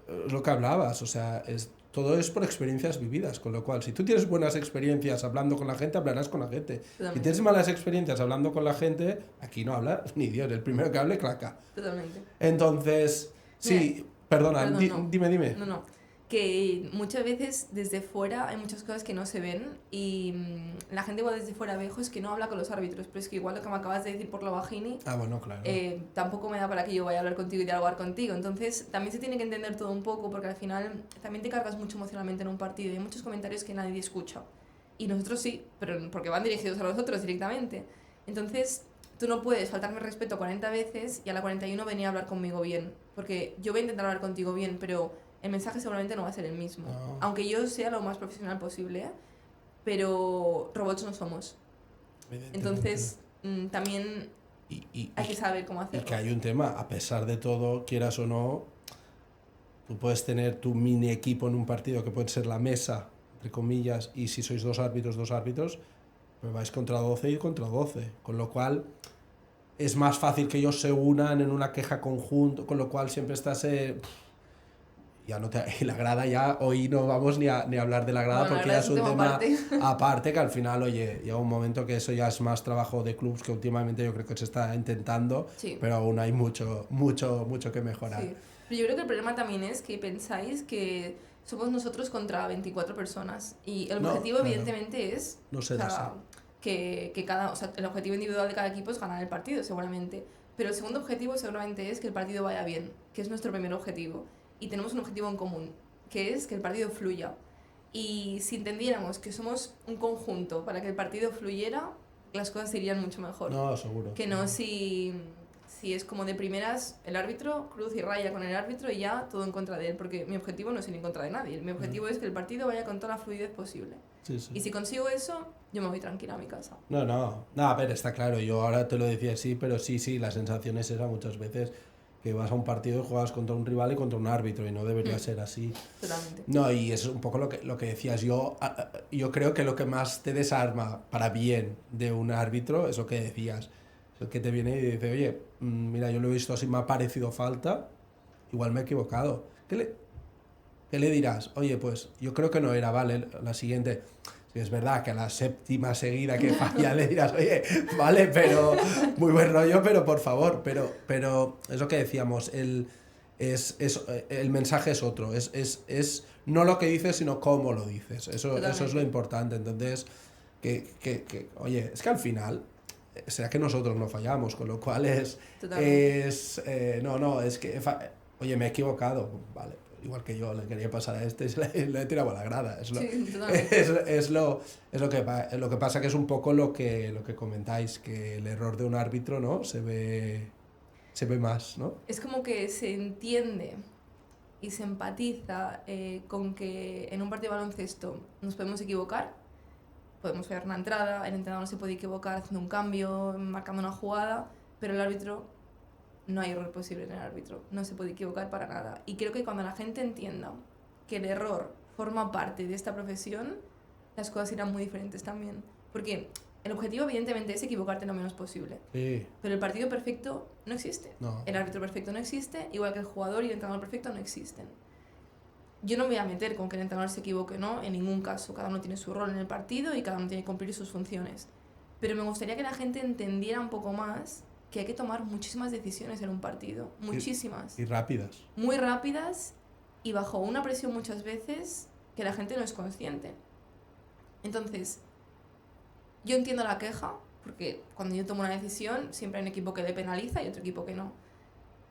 es lo que hablabas, o sea, todo es por experiencias vividas, con lo cual si tú tienes buenas experiencias hablando con la gente, hablarás con la gente. Totalmente. Si tienes malas experiencias hablando con la gente, aquí no habla ni Dios, el primero que hable claca. Totalmente. Entonces, sí, perdona, dime. No. Que muchas veces desde fuera hay muchas cosas que no se ven y la gente igual desde fuera ve, es que no habla con los árbitros, pero es que igual lo que me acabas de decir por lo bajini, bueno, claro. Tampoco me da para que yo vaya a hablar contigo y dialogar contigo. Entonces también se tiene que entender todo un poco porque al final también te cargas mucho emocionalmente en un partido y hay muchos comentarios que nadie escucha. Y nosotros sí, pero porque van dirigidos a nosotros directamente. Entonces tú no puedes faltarme respeto 40 veces y a la 41 venir a hablar conmigo bien, porque yo voy a intentar hablar contigo bien, pero... el mensaje seguramente no va a ser el mismo. No. Aunque yo sea lo más profesional posible, pero robots no somos. Entonces, también hay que saber cómo hacerlo. Y que hay un tema, a pesar de todo, quieras o no, tú puedes tener tu mini equipo en un partido que puede ser la mesa, entre comillas, y si sois dos árbitros, pues vais contra 12 y contra 12. Con lo cual, es más fácil que ellos se unan en una queja conjunto, con lo cual siempre estás... ya no y la grada ya hoy no vamos ni a hablar de la grada, porque ya es un tema aparte que al final, oye, llega un momento que eso ya es más trabajo de clubs que últimamente yo creo que se está intentando, pero aún hay mucho que mejorar. Sí. Pero yo creo que el problema también es que pensáis que somos nosotros contra 24 personas y el objetivo evidentemente es que el objetivo individual de cada equipo es ganar el partido seguramente, pero el segundo objetivo seguramente es que el partido vaya bien, que es nuestro primer objetivo. Y tenemos un objetivo en común, que es que el partido fluya. Y si entendiéramos que somos un conjunto para que el partido fluyera, las cosas irían mucho mejor. No, seguro. Que no si es como de primeras el árbitro, cruz y raya con el árbitro y ya todo en contra de él, porque mi objetivo no es ir en contra de nadie. Mi objetivo es que el partido vaya con toda la fluidez posible. Sí. Y si consigo eso, yo me voy tranquila a mi casa. No, a ver, está claro, yo ahora te lo decía así, pero sí, la sensación es esa muchas veces. que vas a un partido y juegas contra un rival y contra un árbitro, y no debería ser así. Totalmente. No, y es un poco lo que decías. Yo creo que lo que más te desarma para bien de un árbitro es lo que decías. Es el que te viene y dice, oye, mira, yo lo he visto así, me ha parecido falta, igual me he equivocado. ¿Qué le dirás? Oye, pues yo creo que no era, vale, la siguiente. Sí, es verdad que a la séptima seguida que falla le dirás, oye, vale, pero muy buen rollo, pero por favor, pero es lo que decíamos, el mensaje es otro, es no lo que dices, sino cómo lo dices, eso es lo importante. Entonces, oye, es que al final, será que nosotros no fallamos, con lo cual es que, oye, me he equivocado, vale. Igual que yo le quería pasar a este y le he tirado a la grada. Es lo que pasa, que es un poco lo que comentáis, que el error de un árbitro, ¿no? se ve más, ¿no? Es como que se entiende y se empatiza con que en un partido de baloncesto nos podemos equivocar, podemos fallar una entrada, el entrenador se puede equivocar haciendo un cambio, marcando una jugada, pero el árbitro... No hay error posible en el árbitro, no se puede equivocar para nada. Y creo que cuando la gente entienda que el error forma parte de esta profesión, las cosas irán muy diferentes también. Porque el objetivo evidentemente es equivocarte lo menos posible. Sí. Pero el partido perfecto no existe. No. El árbitro perfecto no existe, igual que el jugador y el entrenador perfecto no existen. Yo no me voy a meter con que el entrenador se equivoque, ¿no? En ningún caso. Cada uno tiene su rol en el partido y cada uno tiene que cumplir sus funciones. Pero me gustaría que la gente entendiera un poco más que hay que tomar muchísimas decisiones en un partido, muchísimas. Y rápidas. Muy rápidas y bajo una presión muchas veces que la gente no es consciente. Entonces, yo entiendo la queja, porque cuando yo tomo una decisión siempre hay un equipo que le penaliza y otro equipo que no.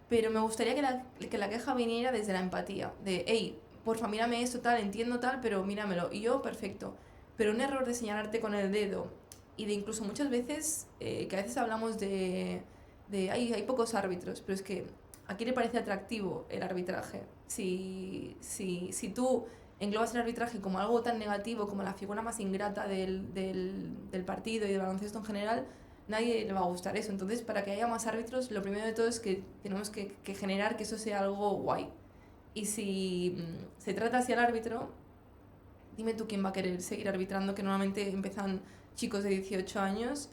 Pero me gustaría que la queja viniera desde la empatía, de, hey, porfa, mírame esto tal, entiendo tal, pero míramelo. Y yo, perfecto. Pero un error de señalarte con el dedo y de incluso muchas veces, que a veces hablamos de hay pocos árbitros, pero es que ¿a quién le parece atractivo el arbitraje? Si tú englobas el arbitraje como algo tan negativo, como la figura más ingrata del partido y del baloncesto en general, nadie le va a gustar eso. Entonces, para que haya más árbitros, lo primero de todo es que tenemos que generar que eso sea algo guay. Y si se trata así al árbitro, dime tú quién va a querer seguir arbitrando, que normalmente empiezan chicos de 18 años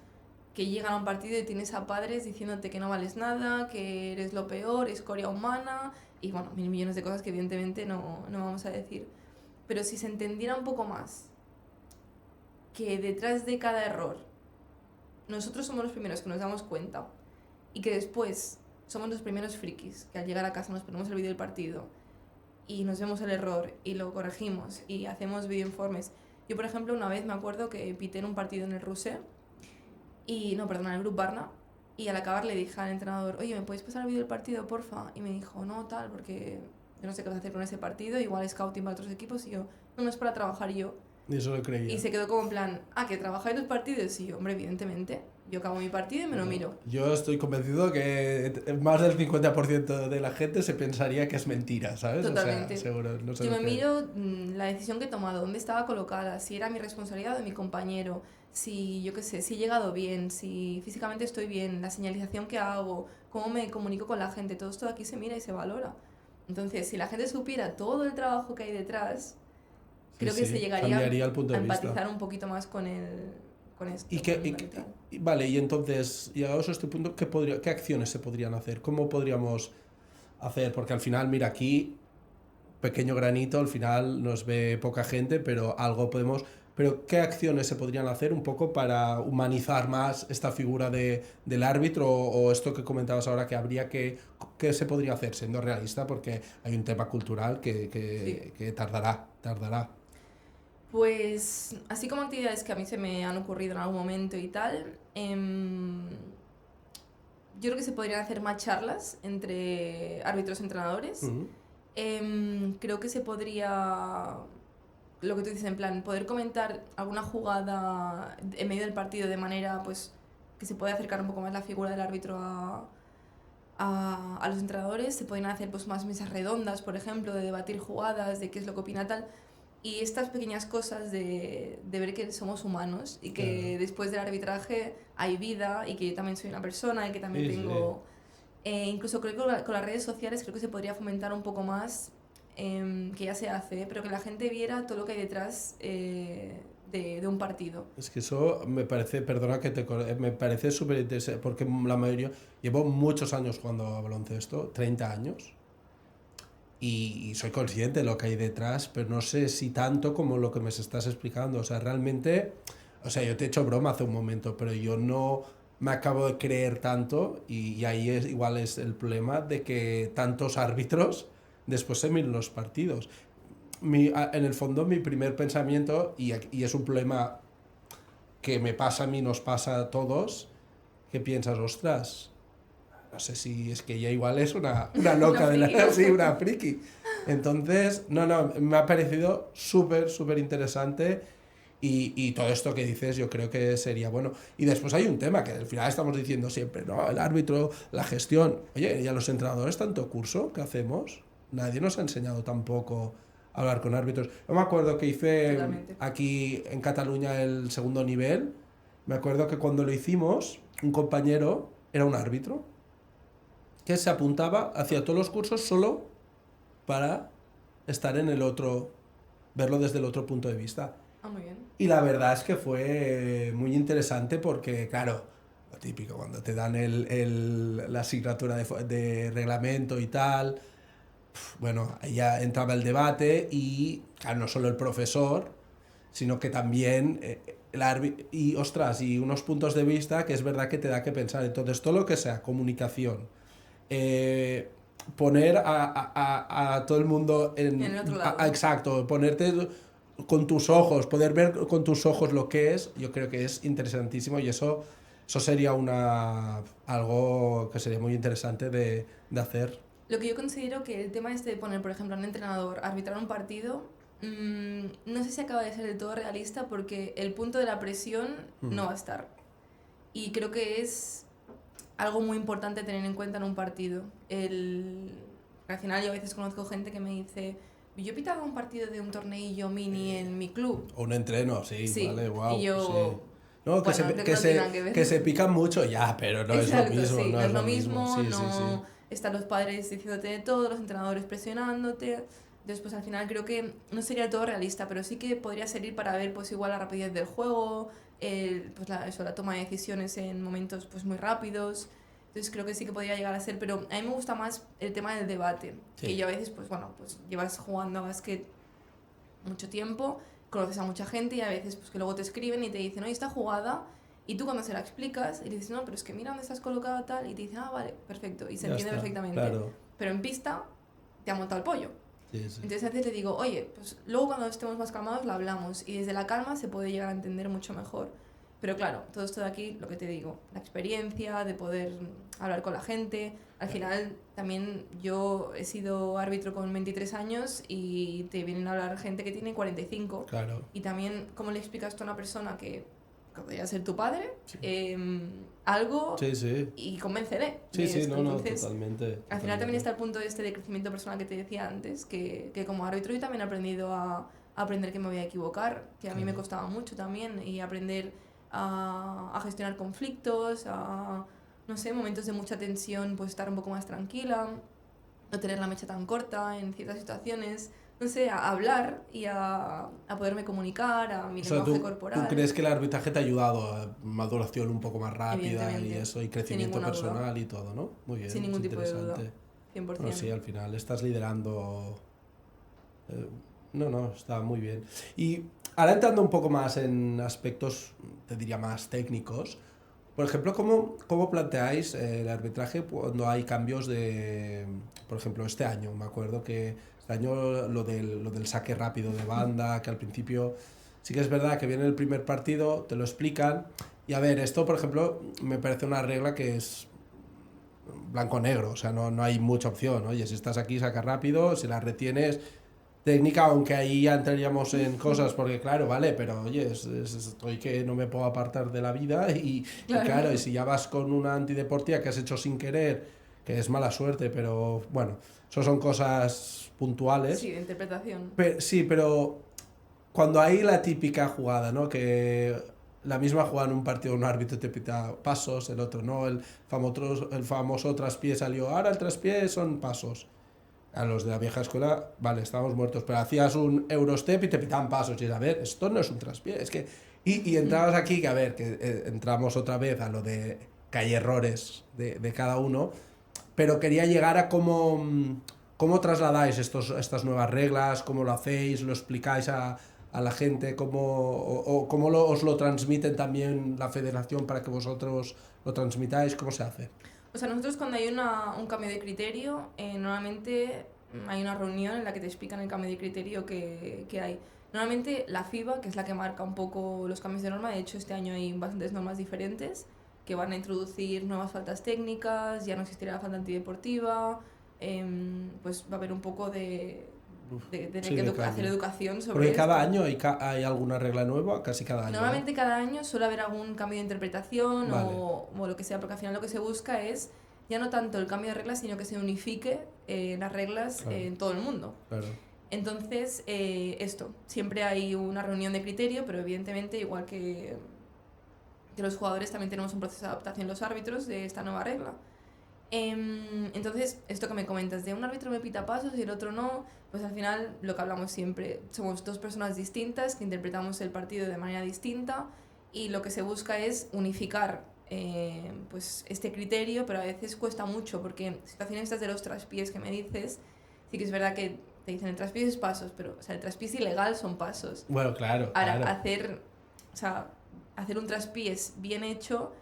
que llegan a un partido y tienes a padres diciéndote que no vales nada, que eres lo peor, escoria humana, y bueno, 1000 millones de cosas que evidentemente no vamos a decir. Pero si se entendiera un poco más que detrás de cada error nosotros somos los primeros que nos damos cuenta y que después somos los primeros frikis que al llegar a casa nos ponemos el vídeo del partido y nos vemos el error y lo corregimos y hacemos videoinformes. Yo, por ejemplo, una vez me acuerdo que pité en un partido en el Rusé, en el Grup Barna, y al acabar le dije al entrenador, oye, ¿me puedes pasar el vídeo del partido, porfa? Y me dijo, no, tal, porque yo no sé qué vas a hacer con ese partido, igual scouting para otros equipos, y yo, no es para trabajar yo. Y eso lo creía. Y se quedó como en plan, ¿que trabajáis los partidos? Y yo, hombre, evidentemente, yo acabo mi partido y me lo miro. Yo estoy convencido que más del 50% de la gente se pensaría que es mentira, ¿sabes? Totalmente. O sea, seguro, no sé. Yo me miro la decisión que he tomado, dónde estaba colocada, si era mi responsabilidad o de mi compañero, si, yo qué sé, si he llegado bien, si físicamente estoy bien, la señalización que hago, cómo me comunico con la gente, todo esto aquí se mira y se valora. Entonces, si la gente supiera todo el trabajo que hay detrás, creo que se llegaría a empatizar un poquito más con esto. Vale, y entonces, llegados a este punto, ¿qué acciones se podrían hacer? ¿Cómo podríamos hacer? Porque al final, mira, aquí, pequeño granito, al final nos ve poca gente, pero algo podemos... Pero ¿qué acciones se podrían hacer un poco para humanizar más esta figura del árbitro o esto que comentabas ahora que habría que se podría hacer siendo realista? Porque hay un tema cultural que tardará. Pues así como actividades que a mí se me han ocurrido en algún momento y tal, yo creo que se podrían hacer más charlas entre árbitros y entrenadores. Uh-huh. Creo que se podría, lo que tú dices, en plan, poder comentar alguna jugada en medio del partido de manera pues que se pueda acercar un poco más la figura del árbitro a los entrenadores. Se pueden hacer pues más mesas redondas, por ejemplo, de debatir jugadas, de qué es lo que opina tal. Y estas pequeñas cosas de ver que somos humanos y que después del arbitraje hay vida y que yo también soy una persona y que también tengo Incluso creo que con las redes sociales creo que se podría fomentar un poco más, que ya se hace, pero que la gente viera todo lo que hay detrás de un partido. Es que eso me parece, perdona que me parece súper interesante, porque la mayoría, llevo muchos años jugando a baloncesto, 30 años, y soy consciente de lo que hay detrás, pero no sé si tanto como lo que me estás explicando. O sea, realmente, o sea, yo te he hecho broma hace un momento, pero yo no me acabo de creer tanto, y ahí igual es el problema de que tantos árbitros después se miran los partidos. En el fondo mi primer pensamiento, y es un problema que me pasa a mí, nos pasa a todos, que piensas, ostras, no sé si es que ella igual es una loca de la... Sí, una friki. Entonces, no, me ha parecido súper interesante, y todo esto que dices yo creo que sería bueno. Y después hay un tema que al final estamos diciendo siempre, ¿no? El árbitro, la gestión. Oye, ¿y a los entrenadores tanto curso que hacemos? Nadie nos ha enseñado tampoco a hablar con árbitros. Yo me acuerdo que hice Totalmente. aquí en Cataluña el segundo nivel. Me acuerdo que cuando lo hicimos, un compañero era un árbitro que se apuntaba hacia todos los cursos solo para estar en el otro, verlo desde el otro punto de vista. Ah, muy bien. Y la verdad es que fue muy interesante porque, claro, lo típico, cuando te dan la asignatura de reglamento y tal, bueno, ahí ya entraba el debate y, claro, no solo el profesor, sino que también el árbitro, y ostras, y unos puntos de vista que es verdad que te da que pensar. Entonces, todo lo que sea comunicación, eh, poner a todo el mundo En el otro lado. exacto, ponerte con tus ojos, poder ver con tus ojos lo que es, yo creo que es interesantísimo, y eso sería algo que sería muy interesante de hacer. Lo que yo considero que el tema este de poner, por ejemplo, a un entrenador a arbitrar un partido, no sé si acaba de ser del todo realista porque el punto de la presión no va a estar. Y creo que es algo muy importante tener en cuenta en un partido. Al final yo a veces conozco gente que me dice, yo he pitado un partido de un torneillo mini en mi club. O un entreno, sí, Sí, vale, wow. y yo... Sí. No, Bueno, creo que no tiene nada que ver. que se pican mucho ya, pero no Exacto, es lo mismo. sí, No no es es lo mismo, Sí, no sí. están los padres diciéndote de todo, los entrenadores presionándote. Después al final creo que no sería del todo realista, pero sí que podría servir para ver pues igual la rapidez del juego, pues la toma de decisiones en momentos pues muy rápidos. Entonces creo que sí que podría llegar a ser, pero a mí me gusta más el tema del debate, Sí. que yo a veces pues bueno, pues llevas jugando a básquet mucho tiempo, conoces a mucha gente y a veces pues que luego te escriben y te dicen, oye, esta jugada, y tú cuando se la explicas y le dices, no, pero es que mira dónde estás colocado tal, y te dicen, ah, vale, perfecto, y se Ya entiende está, perfectamente. claro. Pero en pista te ha montado el pollo. Sí, sí. Entonces a veces le digo, oye, pues luego cuando estemos más calmados lo hablamos, y desde la calma se puede llegar a entender mucho mejor. Pero claro, todo esto de aquí, lo que te digo, la experiencia de poder hablar con la gente. Al final, también yo he sido árbitro con 23 años y te vienen a hablar gente que tiene 45. Claro. Y también, ¿cómo le explicas tú a una persona que podría ser tu padre Sí. algo Sí, sí. y convéncele? Sí, de sí, esto? no, Entonces, totalmente. al final también está el punto este de crecimiento personal que te decía antes, que como árbitro yo también he aprendido a aprender que me voy a equivocar, que a mí me costaba mucho también, y aprender a gestionar conflictos, a, no sé, momentos de mucha tensión, pues estar un poco más tranquila, no tener la mecha tan corta en ciertas situaciones, no sé, a hablar y a poderme comunicar, a mi O sea, lenguaje corporal. ¿tú crees que el arbitraje te ha ayudado a maduración un poco más rápida y Evidentemente, eso, y sin crecimiento ninguna duda. personal y todo, ¿no? Muy bien, Sin ningún es tipo de duda, interesante. 100%. Bueno, sí, al final estás liderando. No, está muy bien. Y ahora entrando un poco más en aspectos, te diría, más técnicos, por ejemplo, ¿cómo planteáis el arbitraje cuando hay cambios de, por ejemplo, este año? Me acuerdo que este año lo del saque rápido de banda, que al principio sí que es verdad que viene el primer partido, te lo explican, y a ver, esto, por ejemplo, me parece una regla que es blanco-negro, o sea, no hay mucha opción. Oye, si estás aquí, saca rápido, si la retienes, técnica, aunque ahí ya entraríamos en cosas, porque claro, vale, pero oye, estoy que no me puedo apartar de la vida, y claro, y si ya vas con una antideportiva que has hecho sin querer, que es mala suerte, pero bueno, eso son cosas puntuales. Sí, de interpretación. Sí, pero cuando hay la típica jugada, ¿no? Que la misma jugada en un partido, un árbitro te pita pasos, el otro no, el famoso traspié salió, ahora el traspié son pasos. A los de la vieja escuela, vale, estábamos muertos, pero hacías un Eurostep y te pitaban pasos, y a ver, esto no es un traspié, es que... Y entrabas aquí, que a ver, que entramos otra vez a lo de que hay errores de cada uno, pero quería llegar a cómo trasladáis estas nuevas reglas, cómo lo hacéis, lo explicáis a la gente, cómo os lo transmiten también la federación para que vosotros lo transmitáis, cómo se hace. O sea, nosotros cuando hay un cambio de criterio, normalmente hay una reunión en la que te explican el cambio de criterio que hay. Normalmente la FIBA, que es la que marca un poco los cambios de norma, de hecho este año hay bastantes normas diferentes que van a introducir nuevas faltas técnicas, ya no existirá la falta antideportiva, pues va a haber un poco de tener Sí, que de hacer educación sobre porque cada esto. año hay alguna regla nueva, casi cada año. Normalmente cada año suele haber algún cambio de interpretación Vale. o lo que sea, porque al final lo que se busca es ya no tanto el cambio de reglas, sino que se unifique las reglas Claro. en todo el mundo. Claro. Entonces, siempre hay una reunión de criterio, pero evidentemente, igual que los jugadores, también tenemos un proceso de adaptación los árbitros de esta nueva regla. Entonces, esto que me comentas, de un árbitro me pita pasos y el otro no, pues al final lo que hablamos siempre, somos dos personas distintas que interpretamos el partido de manera distinta y lo que se busca es unificar pues este criterio, pero a veces cuesta mucho porque situaciones estas de los traspiés que me dices, sí que es verdad que te dicen el traspié es pasos, pero o sea, el traspiés ilegal son pasos. Bueno, claro. Ahora, claro. hacer un traspiés bien hecho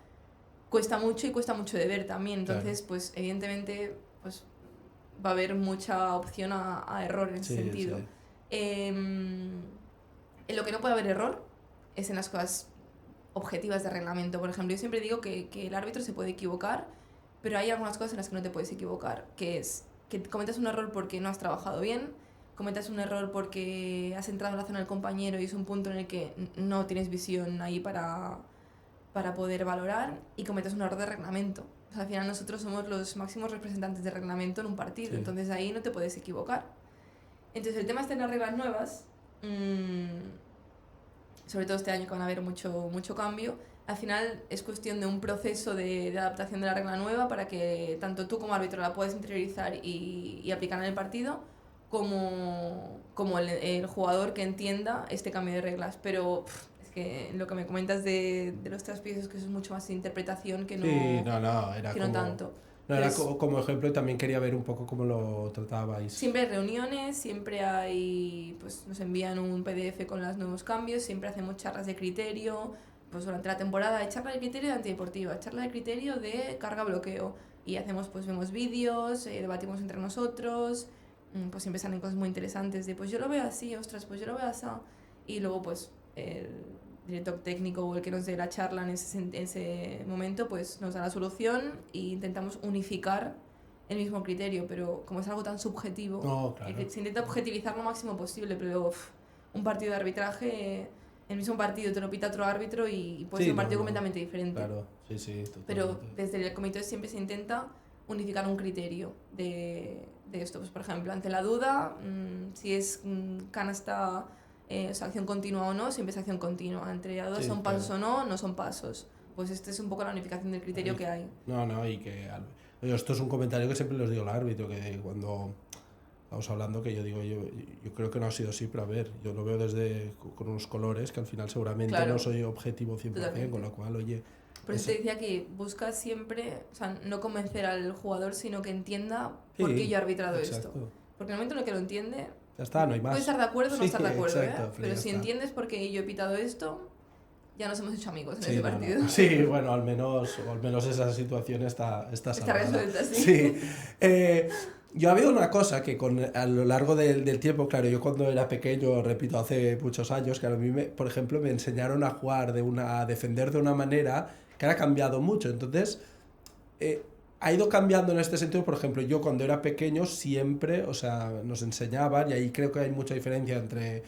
cuesta mucho y cuesta mucho de ver también. Entonces, Claro. pues evidentemente pues, va a haber mucha opción a error en ese Sí, sentido. sí. En lo que no puede haber error es en las cosas objetivas de reglamento. Por ejemplo, yo siempre digo que el árbitro se puede equivocar, pero hay algunas cosas en las que no te puedes equivocar, que es que cometas un error porque no has trabajado bien, cometas un error porque has entrado en la zona del compañero y es un punto en el que no tienes visión ahí para poder valorar, y cometas un error de reglamento. O sea, al final nosotros somos los máximos representantes de reglamento en un partido, Sí. entonces ahí no te puedes equivocar. Entonces el tema es tener reglas nuevas, sobre todo este año que van a haber mucho cambio. Al final es cuestión de un proceso de adaptación de la regla nueva para que tanto tú como árbitro la puedas interiorizar y aplicar en el partido, como el jugador que entienda este cambio de reglas. Pero es que lo que me comentas de los traspiés es que eso es mucho más interpretación que no, Sí, no, era que como... no tanto. No, era Entonces, como ejemplo y también quería ver un poco cómo lo tratabais. siempre hay reuniones, siempre hay, pues nos envían un PDF con los nuevos cambios, siempre hacemos charlas de criterio, pues durante la temporada hay charla de criterio de antideportiva, charla de criterio de carga-bloqueo, y hacemos, pues vemos vídeos, debatimos entre nosotros, pues siempre salen cosas muy interesantes de, pues yo lo veo así, ostras, pues yo lo veo así, y luego pues el director técnico o el que nos dé la charla en ese momento, pues nos da la solución e intentamos unificar el mismo criterio, pero como es algo tan subjetivo, No, claro. se intenta objetivizar lo máximo posible, pero un partido de arbitraje, el mismo partido te lo pita otro árbitro y puede ser un partido completamente diferente. Claro, sí, totalmente. Pero desde el comité siempre se intenta unificar un criterio de esto. Pues por ejemplo, ante la duda, si es canasta, o sea, acción continua o no, siempre es acción continua. Entre la duda, Sí, son claro. pasos o no, no son pasos. Pues esta es un poco la unificación del criterio Ahí. que hay. No, y que... Oye, esto es un comentario que siempre les digo al árbitro, que cuando estamos hablando, que yo digo, yo creo que no ha sido así, pero a ver, yo lo veo desde con unos colores que al final seguramente Claro. no soy objetivo 100%, Totalmente. con lo cual, oye... Por eso te decía que busca siempre, o sea, no convencer al jugador, sino que entienda por qué yo he arbitrado exacto. esto. Porque en el momento en el que lo entiende, Ya está, no hay más. puedes estar de acuerdo o no Sí, estar de acuerdo, exacto, pero ya si está. entiendes por qué yo he pitado esto, ya nos hemos hecho amigos en Sí, ese no, partido. no. Sí, bueno, al menos esa situación está salvada. resuelta, sí. Sí. Yo ha habido una cosa que a lo largo del tiempo, claro, yo cuando era pequeño, repito, hace muchos años, que a mí, por ejemplo, me enseñaron a jugar, a defender de una manera que ha cambiado mucho. Entonces, ha ido cambiando en este sentido. Por ejemplo, yo cuando era pequeño siempre, o sea, nos enseñaban, y ahí creo que hay mucha diferencia entre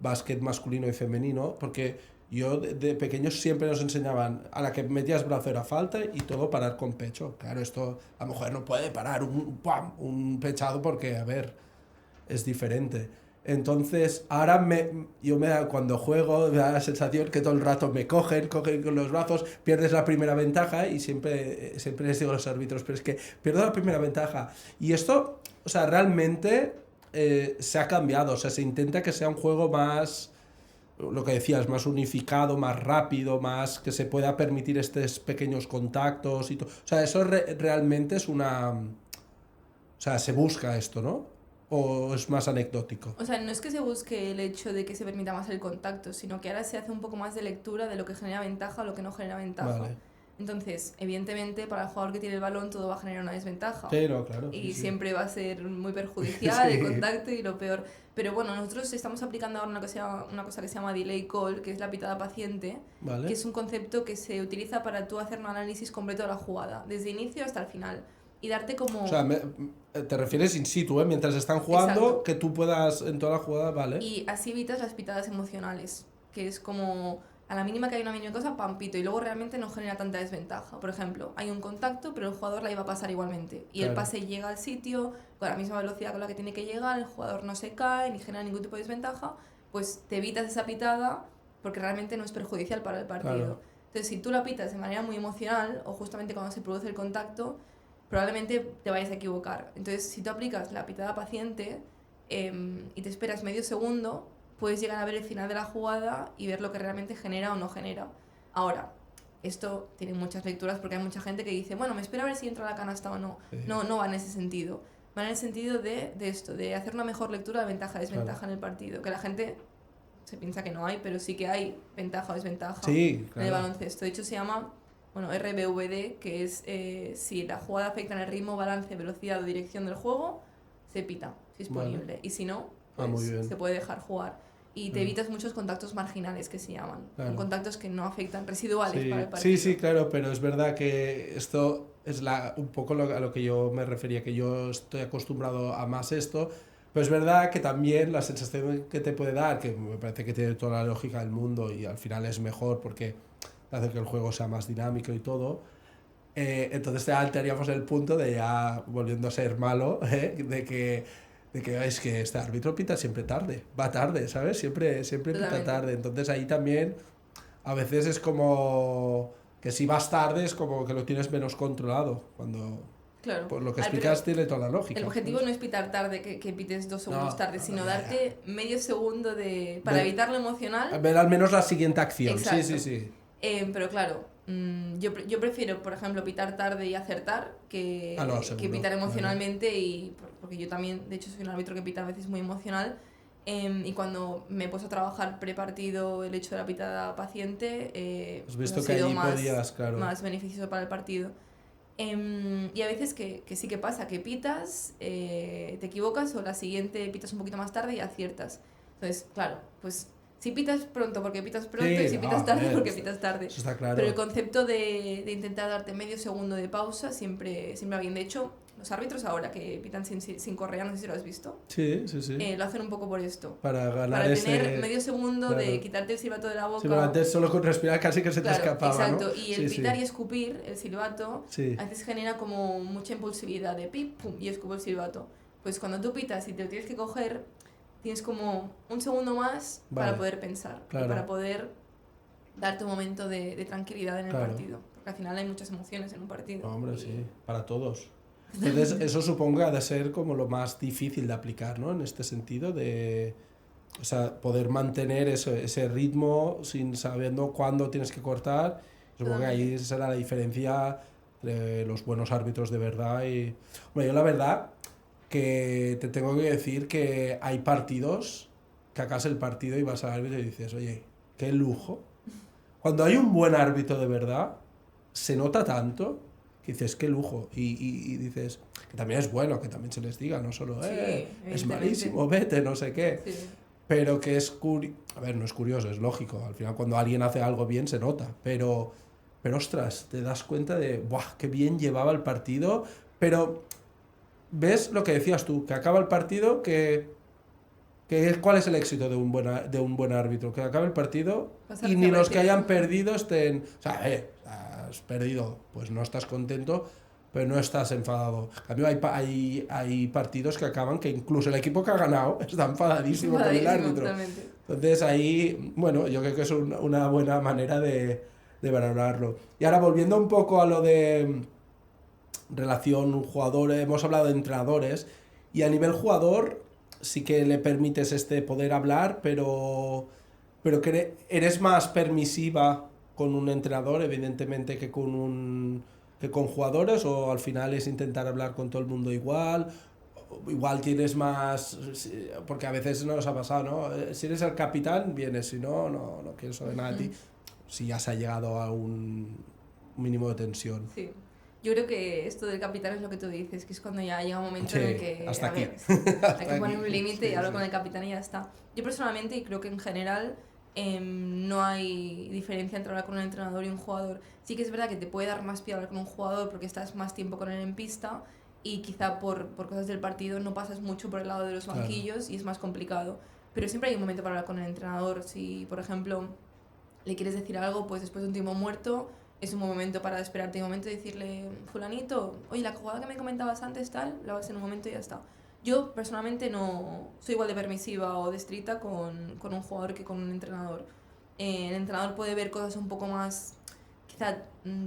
básquet masculino y femenino, porque yo de pequeños siempre nos enseñaban a la que metías brazo era falta y todo parar con pecho. Claro, esto la mujer no puede parar un pechado porque, a ver, es diferente. Entonces, ahora cuando juego me da la sensación que todo el rato me cogen con los brazos, pierdes la primera ventaja y siempre les digo a los árbitros, pero es que pierdo la primera ventaja. Y esto, o sea, realmente se ha cambiado, o sea, se intenta que sea un juego más, lo que decías, más unificado, más rápido, más que se pueda permitir estos pequeños contactos y todo. O sea, eso realmente es una... O sea, se busca esto, ¿no? ¿O es más anecdótico? O sea, no es que se busque el hecho de que se permita más el contacto, sino que ahora se hace un poco más de lectura de lo que genera ventaja o lo que no genera ventaja. Vale. Entonces, evidentemente, para el jugador que tiene el balón todo va a generar una desventaja. Pero, claro. Y sí. siempre va a ser muy perjudicial Sí. el contacto y lo peor. Pero bueno, nosotros estamos aplicando ahora una cosa que se llama delay call, que es la pitada paciente, Vale. que es un concepto que se utiliza para tú hacer un análisis completo de la jugada, desde inicio hasta el final. Y darte como... O sea, te refieres in situ, ¿eh? Mientras están jugando, Exacto. que tú puedas en toda la jugada, vale. Y así evitas las pitadas emocionales, que es como a la mínima que hay una mínima cosa, pampito, y luego realmente no genera tanta desventaja. Por ejemplo, hay un contacto, pero el jugador la iba a pasar igualmente. Y Claro. el pase llega al sitio con la misma velocidad con la que tiene que llegar, el jugador no se cae ni genera ningún tipo de desventaja, pues te evitas esa pitada porque realmente no es perjudicial para el partido. Claro. Entonces, si tú la pitas de manera muy emocional, o justamente cuando se produce el contacto, probablemente te vayas a equivocar. Entonces, si tú aplicas la pitada paciente y te esperas medio segundo, puedes llegar a ver el final de la jugada y ver lo que realmente genera o no genera. Ahora, esto tiene muchas lecturas porque hay mucha gente que dice, bueno, me espero a ver si entra la canasta o no. Sí. No va en ese sentido. Va en el sentido de esto, de hacer una mejor lectura de ventaja-desventaja Claro. en el partido. Que la gente se piensa que no hay, pero sí que hay ventaja o desventaja Sí, en el claro. baloncesto. De hecho, se llama RBVD, que es si la jugada afecta en el ritmo, balance, velocidad o dirección del juego, se pita, si es Vale. ponible. Y si no, Ah, muy pues bien. se puede dejar jugar. Y te Claro. evitas muchos contactos marginales, que se llaman. Claro. Son contactos que no afectan, residuales Sí. para el partido. Sí, claro, pero es verdad que esto es un poco a lo que yo me refería, que yo estoy acostumbrado a más esto, pero es verdad que también la sensación que te puede dar, que me parece que tiene toda la lógica del mundo y al final es mejor porque hace que el juego sea más dinámico y todo, entonces ya alternaríamos el punto de ya volviendo a ser malo, de que es que este árbitro pita siempre tarde, va tarde, ¿sabes? Siempre pita Totalmente. tarde. Entonces ahí también a veces es como que si vas tarde es como que lo tienes menos controlado. Cuando, Claro. por lo que Al- pero explicas, tiene toda la lógica. el objetivo ¿sabes? no es pitar tarde, que pites 2 segundos No, tarde, no, sino ya, darte medio segundo para Ver- evitar lo emocional. Ver al menos la siguiente acción. Exacto. Sí. Pero claro, yo prefiero, por ejemplo, pitar tarde y acertar que, Ah, no, que seguro, pitar vale. emocionalmente, porque yo también, de hecho, soy un árbitro que pita a veces muy emocional. Y cuando me he puesto a trabajar prepartido el hecho de la pitada paciente, Has pues visto ha que sido allí podías, claro. más beneficioso para el partido. Y a veces que sí que pasa, que pitas, te equivocas o la siguiente pitas un poquito más tarde y aciertas. Entonces, claro, pues si pitas pronto porque pitas pronto Sí, y si no, pitas a tarde ver, porque pitas tarde. Eso está claro. Pero el concepto de intentar darte medio segundo de pausa siempre va bien. De hecho, los árbitros ahora que pitan sin correa, no sé si lo has visto, Sí. lo hacen un poco por esto. Para ganar Para ese... tener medio segundo de claro. quitarte el silbato de la boca. Sí, pero antes solo con respirar casi que se te Claro, escapaba, exacto. ¿no? Y el pitar y escupir, el silbato, Sí. a veces genera como mucha impulsividad de pip, pum, y escupo el silbato. Pues cuando tú pitas y te lo tienes que coger, tienes como un segundo más Vale. para poder pensar Claro. y para poder darte un momento de tranquilidad en el Claro. partido. Porque al final hay muchas emociones en un partido. No, hombre, Y- sí, para todos. Entonces, eso supongo que ha de ser como lo más difícil de aplicar, ¿no? En este sentido de... O sea, poder mantener ese ritmo sin sabiendo cuándo tienes que cortar. Supongo que ahí será la diferencia entre los buenos árbitros de verdad y... Bueno, yo la verdad que te tengo que decir que hay partidos que acabas el partido y vas al árbitro y dices, oye, qué lujo. Cuando hay un buen árbitro de verdad, se nota tanto que dices, qué lujo. Y dices, que también es bueno, que también se les diga, no solo, Sí, es evidentemente. malísimo, vete, no sé qué. Sí. Pero que es curioso, a ver, no es curioso, es lógico. Al final, cuando alguien hace algo bien, se nota. Pero ostras, te das cuenta de, ¡buah, qué bien llevaba el partido! Pero ves lo que decías tú, que acaba el partido, ¿cuál es el éxito de un buen árbitro? Que acabe el partido Pasar y que ni los que retire. hayan perdido estén... O sea, has perdido, pues no estás contento, pero no estás enfadado. En cambio, hay partidos que acaban que incluso el equipo que ha ganado está enfadadísimo con el árbitro. Totalmente. Entonces ahí, bueno, yo creo que es una buena manera de valorarlo. Y ahora volviendo un poco a lo de relación jugador, hemos hablado de entrenadores, y a nivel jugador sí que le permites poder hablar, pero que eres más permisiva con un entrenador, evidentemente, que con jugadores, o al final es intentar hablar con todo el mundo igual. Igual tienes más, porque a veces nos ha pasado, ¿no? Si eres el capitán, vienes, si no, no quiero saber nada de ti. Si ya se ha llegado a un mínimo de tensión. Sí. Yo creo que esto del capitán es lo que tú dices, que es cuando ya llega un momento Sí, en el que hasta aquí. hay que poner un límite, Sí, y hablo sí. con el capitán y ya está. Yo personalmente, y creo que en general, no hay diferencia entre hablar con un entrenador y un jugador. Sí que es verdad que te puede dar más pie hablar con un jugador porque estás más tiempo con él en pista, y quizá por cosas del partido no pasas mucho por el lado de los Claro. banquillos y es más complicado. Pero siempre hay un momento para hablar con el entrenador. Si, por ejemplo, le quieres decir algo, pues después de un tiempo muerto, es un buen momento para esperarte un momento y decirle, fulanito, oye, la jugada que me comentabas antes, tal, la vas en un momento y ya está. Yo personalmente no soy igual de permisiva o de estricta con un jugador que con un entrenador. El entrenador puede ver cosas un poco más, quizá,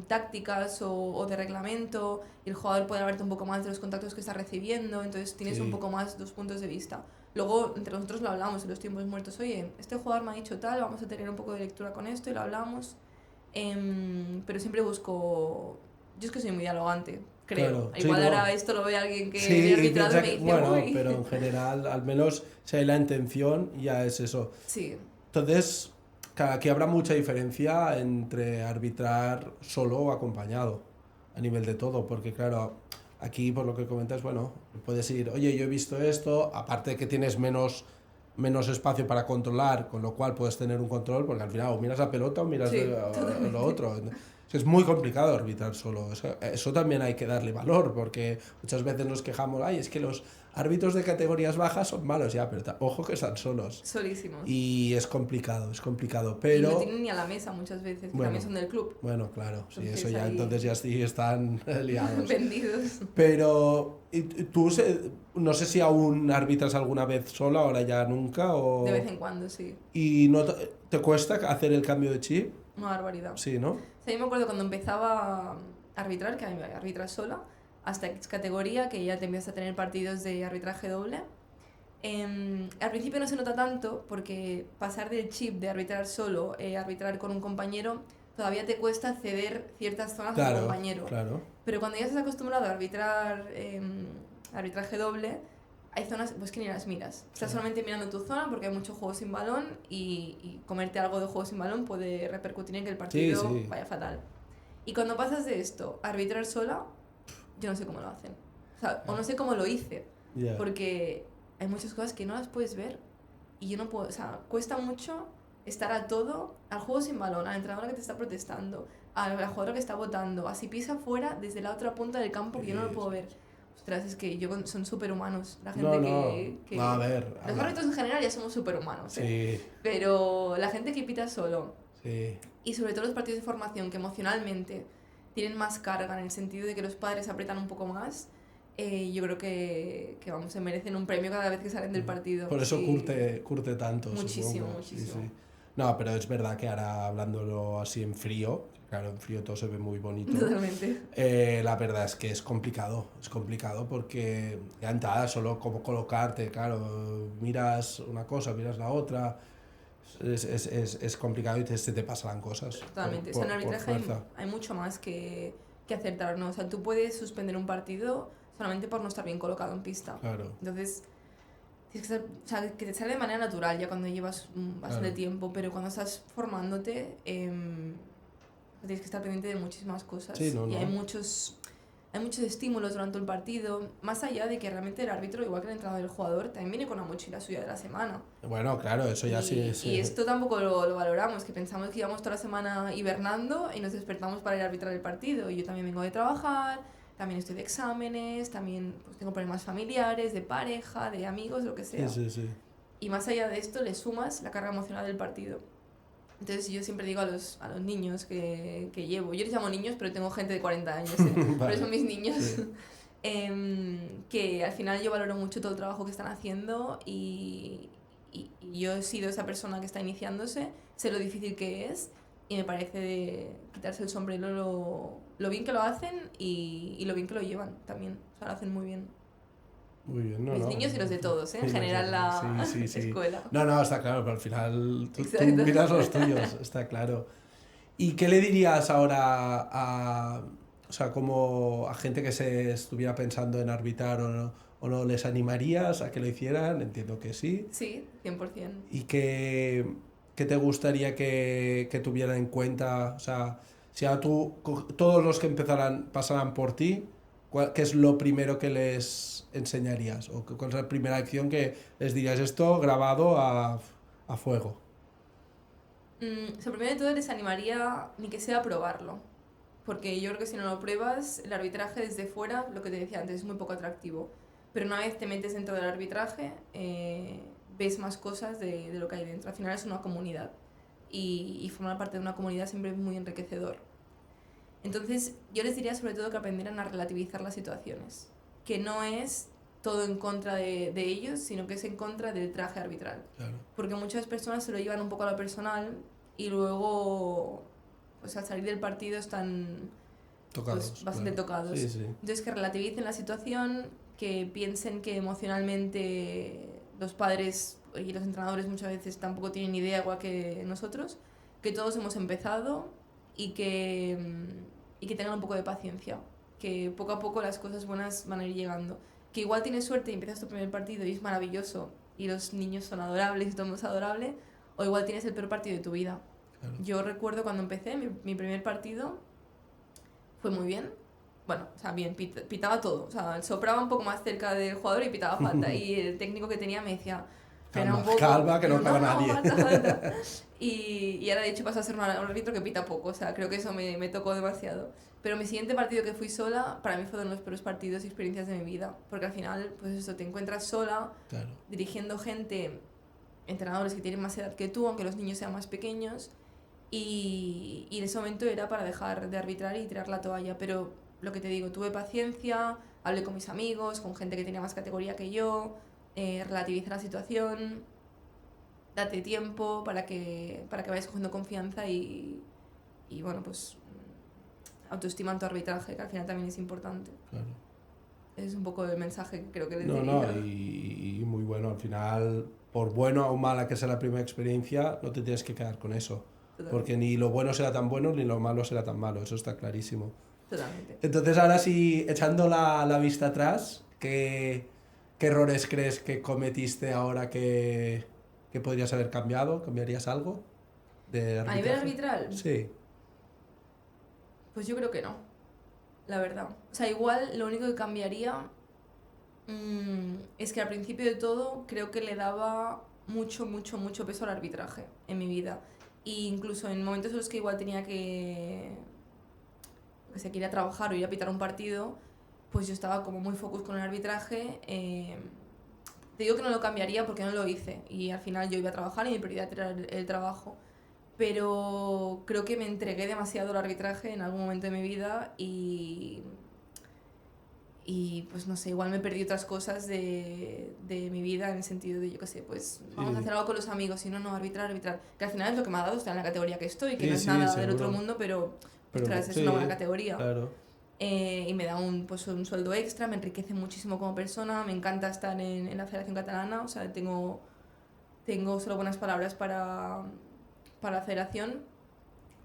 tácticas o de reglamento, y el jugador puede hablarte un poco más de los contactos que está recibiendo, entonces tienes Sí. un poco más dos puntos de vista. Luego, entre nosotros lo hablamos en los tiempos muertos, oye, este jugador me ha dicho tal, vamos a tener un poco de lectura con esto, y lo hablamos. Pero siempre busco... Yo es que soy muy dialogante, creo. Claro, sí, Igual no. ahora esto lo ve alguien que Sí, ve y arbitrado y piensa me que, dice, bueno, uy. pero en general, al menos si hay la intención, ya es eso. Sí, Entonces, claro, aquí habrá mucha diferencia entre arbitrar solo o acompañado, a nivel de todo, porque claro, aquí por lo que comentas, bueno, puedes ir, oye, yo he visto esto, aparte de que tienes menos espacio para controlar, con lo cual puedes tener un control, porque al final o miras la pelota o miras sí, lo totalmente. otro. Es muy complicado arbitrar solo. Eso también hay que darle valor, porque muchas veces nos quejamos, ay, es que los árbitros de categorías bajas son malos, ya, pero ojo que están solos. Solísimos. Y es complicado, Y no pero tienen ni a la mesa muchas veces, que bueno, también son del club. bueno, claro, sí, Entonces eso ya, ahí- entonces ya sí están liados. Vendidos. Pero tú, no sé si aún arbitras alguna vez sola, ahora ya nunca, De vez en cuando, sí. ¿Y no te cuesta hacer el cambio de chip? Una barbaridad. Sí, ¿no? O sea, yo me acuerdo cuando empezaba a arbitrar, que arbitras sola, hasta X categoría, que ya te empiezas a tener partidos de arbitraje doble. Al principio no se nota tanto, porque pasar del chip de arbitrar solo a arbitrar con un compañero, todavía te cuesta ceder ciertas zonas al Claro, compañero. claro. Pero cuando ya estás acostumbrado a arbitrar arbitraje doble, hay zonas pues que ni las miras. Estás solamente mirando tu zona porque hay mucho juego sin balón, y comerte algo de juego sin balón puede repercutir en que el partido Sí. vaya fatal. Y cuando pasas de esto a arbitrar sola, yo no sé cómo lo hacen. O sea, o no sé cómo lo hice. Ya. Porque hay muchas cosas que no las puedes ver, y yo no puedo, o sea, cuesta mucho estar a todo, al juego sin balón, al entrenador que te está protestando, a la jugadora que está votando, así pisa fuera desde la otra punta del campo que yo no lo puedo ver. Ostras, es que son superhumanos la gente que... No, a ver. Los árbitros en general ya somos superhumanos, ¿eh? Sí, Pero la gente que pita solo, sí. y sobre todo los partidos de formación, que emocionalmente tienen más carga en el sentido de que los padres apretan un poco más, yo creo que vamos, se merecen un premio cada vez que salen del partido. Por eso Sí. curte tanto, Muchísimo, supongo. muchísimo. Sí. No, pero es verdad que ahora hablándolo así en frío, claro, en frío todo se ve muy bonito. Totalmente. La verdad es que es complicado porque ya entrada solo como colocarte, claro, miras una cosa, miras la otra, es complicado y se te pasan cosas. Totalmente. Por O sea, en arbitraje fuerza. hay mucho más que acertar, ¿no? O sea, tú puedes suspender un partido solamente por no estar bien colocado en pista. Claro. Entonces, tienes que o sea, que te sale de manera natural ya cuando llevas bastante Claro. tiempo, pero cuando estás formándote, tienes que estar pendiente de muchísimas cosas. Sí, y hay muchos estímulos durante el partido, más allá de que realmente el árbitro, igual que el entrenador del jugador, también viene con la mochila suya de la semana. Bueno, claro, eso ya sí es. Y esto tampoco lo valoramos, que pensamos que íbamos toda la semana hibernando y nos despertamos para ir a arbitrar el partido. Y yo también vengo de trabajar, también estoy de exámenes, también pues, tengo problemas familiares, de pareja, de amigos, lo que sea. Sí. Y más allá de esto le sumas la carga emocional del partido. Entonces yo siempre digo a los niños que llevo, yo les llamo niños, pero tengo gente de 40 años, por Vale. eso son mis niños, Sí. que al final yo valoro mucho todo el trabajo que están haciendo y yo he sido esa persona que está iniciándose, sé lo difícil que es y me parece de quitarse el sombrero lo bien que lo hacen y lo bien que lo llevan también, o sea, lo hacen muy bien. Muy bien, no, Mis no. niños y los de todos, en Sí, general la sí, sí. escuela. No, no, está claro, pero al final tú Exacto. miras los tuyos, está claro. ¿Y qué le dirías ahora o sea, como a gente que se estuviera pensando en arbitrar o no les animarías a que lo hicieran? Entiendo que sí. Sí, 100%. ¿Y qué te gustaría que tuvieran en cuenta? O sea, si ahora todos los que pasaran por ti, ¿qué es lo primero que les enseñarías? ¿O cuál es la primera acción que les dirías esto grabado a fuego? O sea, primero de todo les animaría ni que sea a probarlo. Porque yo creo que si no lo pruebas, el arbitraje desde fuera, lo que te decía antes, es muy poco atractivo. Pero una vez te metes dentro del arbitraje, ves más cosas de lo que hay dentro. Al final es una comunidad. Y formar parte de una comunidad siempre es muy enriquecedor. Entonces, yo les diría sobre todo que aprendieran a relativizar las situaciones. Que no es todo en contra de ellos, sino que es en contra del traje arbitral. Claro. Porque muchas personas se lo llevan un poco a lo personal y luego, pues al salir del partido están Tocados. pues, bastante Claro. tocados. Sí, sí. Entonces que relativicen la situación, que piensen que emocionalmente los padres y los entrenadores muchas veces tampoco tienen idea igual que nosotros, que todos hemos empezado y que tengan un poco de paciencia, que poco a poco las cosas buenas van a ir llegando. Que igual tienes suerte y empiezas tu primer partido y es maravilloso y los niños son adorables y todo el mundo es adorable, o igual tienes el peor partido de tu vida. Claro. Yo recuerdo cuando empecé mi primer partido, fue muy bien. Bueno, o sea, bien, pitaba todo. O sea, sopraba un poco más cerca del jugador y pitaba falta. Y el técnico que tenía me decía, frena un poco. Calma, que no Digo, caga nadie. falta, falta. Y ahora de hecho pasó a ser un árbitro que pita poco. O sea, creo que eso me tocó demasiado. Pero mi siguiente partido que fui sola, para mí fue uno de los peores partidos y experiencias de mi vida. Porque al final, pues eso, te encuentras sola, Claro. dirigiendo gente, entrenadores que tienen más edad que tú, aunque los niños sean más pequeños. Y en ese momento era para dejar de arbitrar y tirar la toalla, pero lo que te digo, tuve paciencia, hablé con mis amigos, con gente que tenía más categoría que yo, relativicé la situación, date tiempo para que vayas cogiendo confianza y bueno, pues autoestima en tu arbitraje, que al final también es importante. Claro. Ese es un poco el mensaje que creo que les No, diría. no, y muy bueno. Al final, por bueno o mala que sea la primera experiencia, no te tienes que quedar con eso. Totalmente. Porque ni lo bueno será tan bueno, ni lo malo será tan malo. Eso está clarísimo. Totalmente. Entonces, ahora sí, echando la vista atrás, ¿qué errores crees que cometiste ahora que podrías haber cambiado? ¿Cambiarías algo de A nivel arbitraje? arbitral, Sí. pues yo creo que no, la verdad. O sea, igual lo único que cambiaría es que al principio de todo creo que le daba mucho peso al arbitraje en mi vida. E incluso en momentos en los que igual tenía que se quería trabajar o ir a pitar un partido, pues yo estaba como muy focus con el arbitraje. Te digo que no lo cambiaría porque no lo hice y al final yo iba a trabajar y mi prioridad era el trabajo. Pero creo que me entregué demasiado al arbitraje en algún momento de mi vida y pues no sé, igual me perdí otras cosas de mi vida en el sentido de, yo qué sé, pues vamos a hacer algo con los amigos y no, arbitrar, que al final es lo que me ha dado estar en la categoría que estoy, que Sí, no es sí, nada del seguro. otro mundo, pero ostras, es sí, una buena categoría. Claro. Y me da un sueldo extra, me enriquece muchísimo como persona, me encanta estar en la Federación Catalana, o sea, tengo solo buenas palabras para la Federación,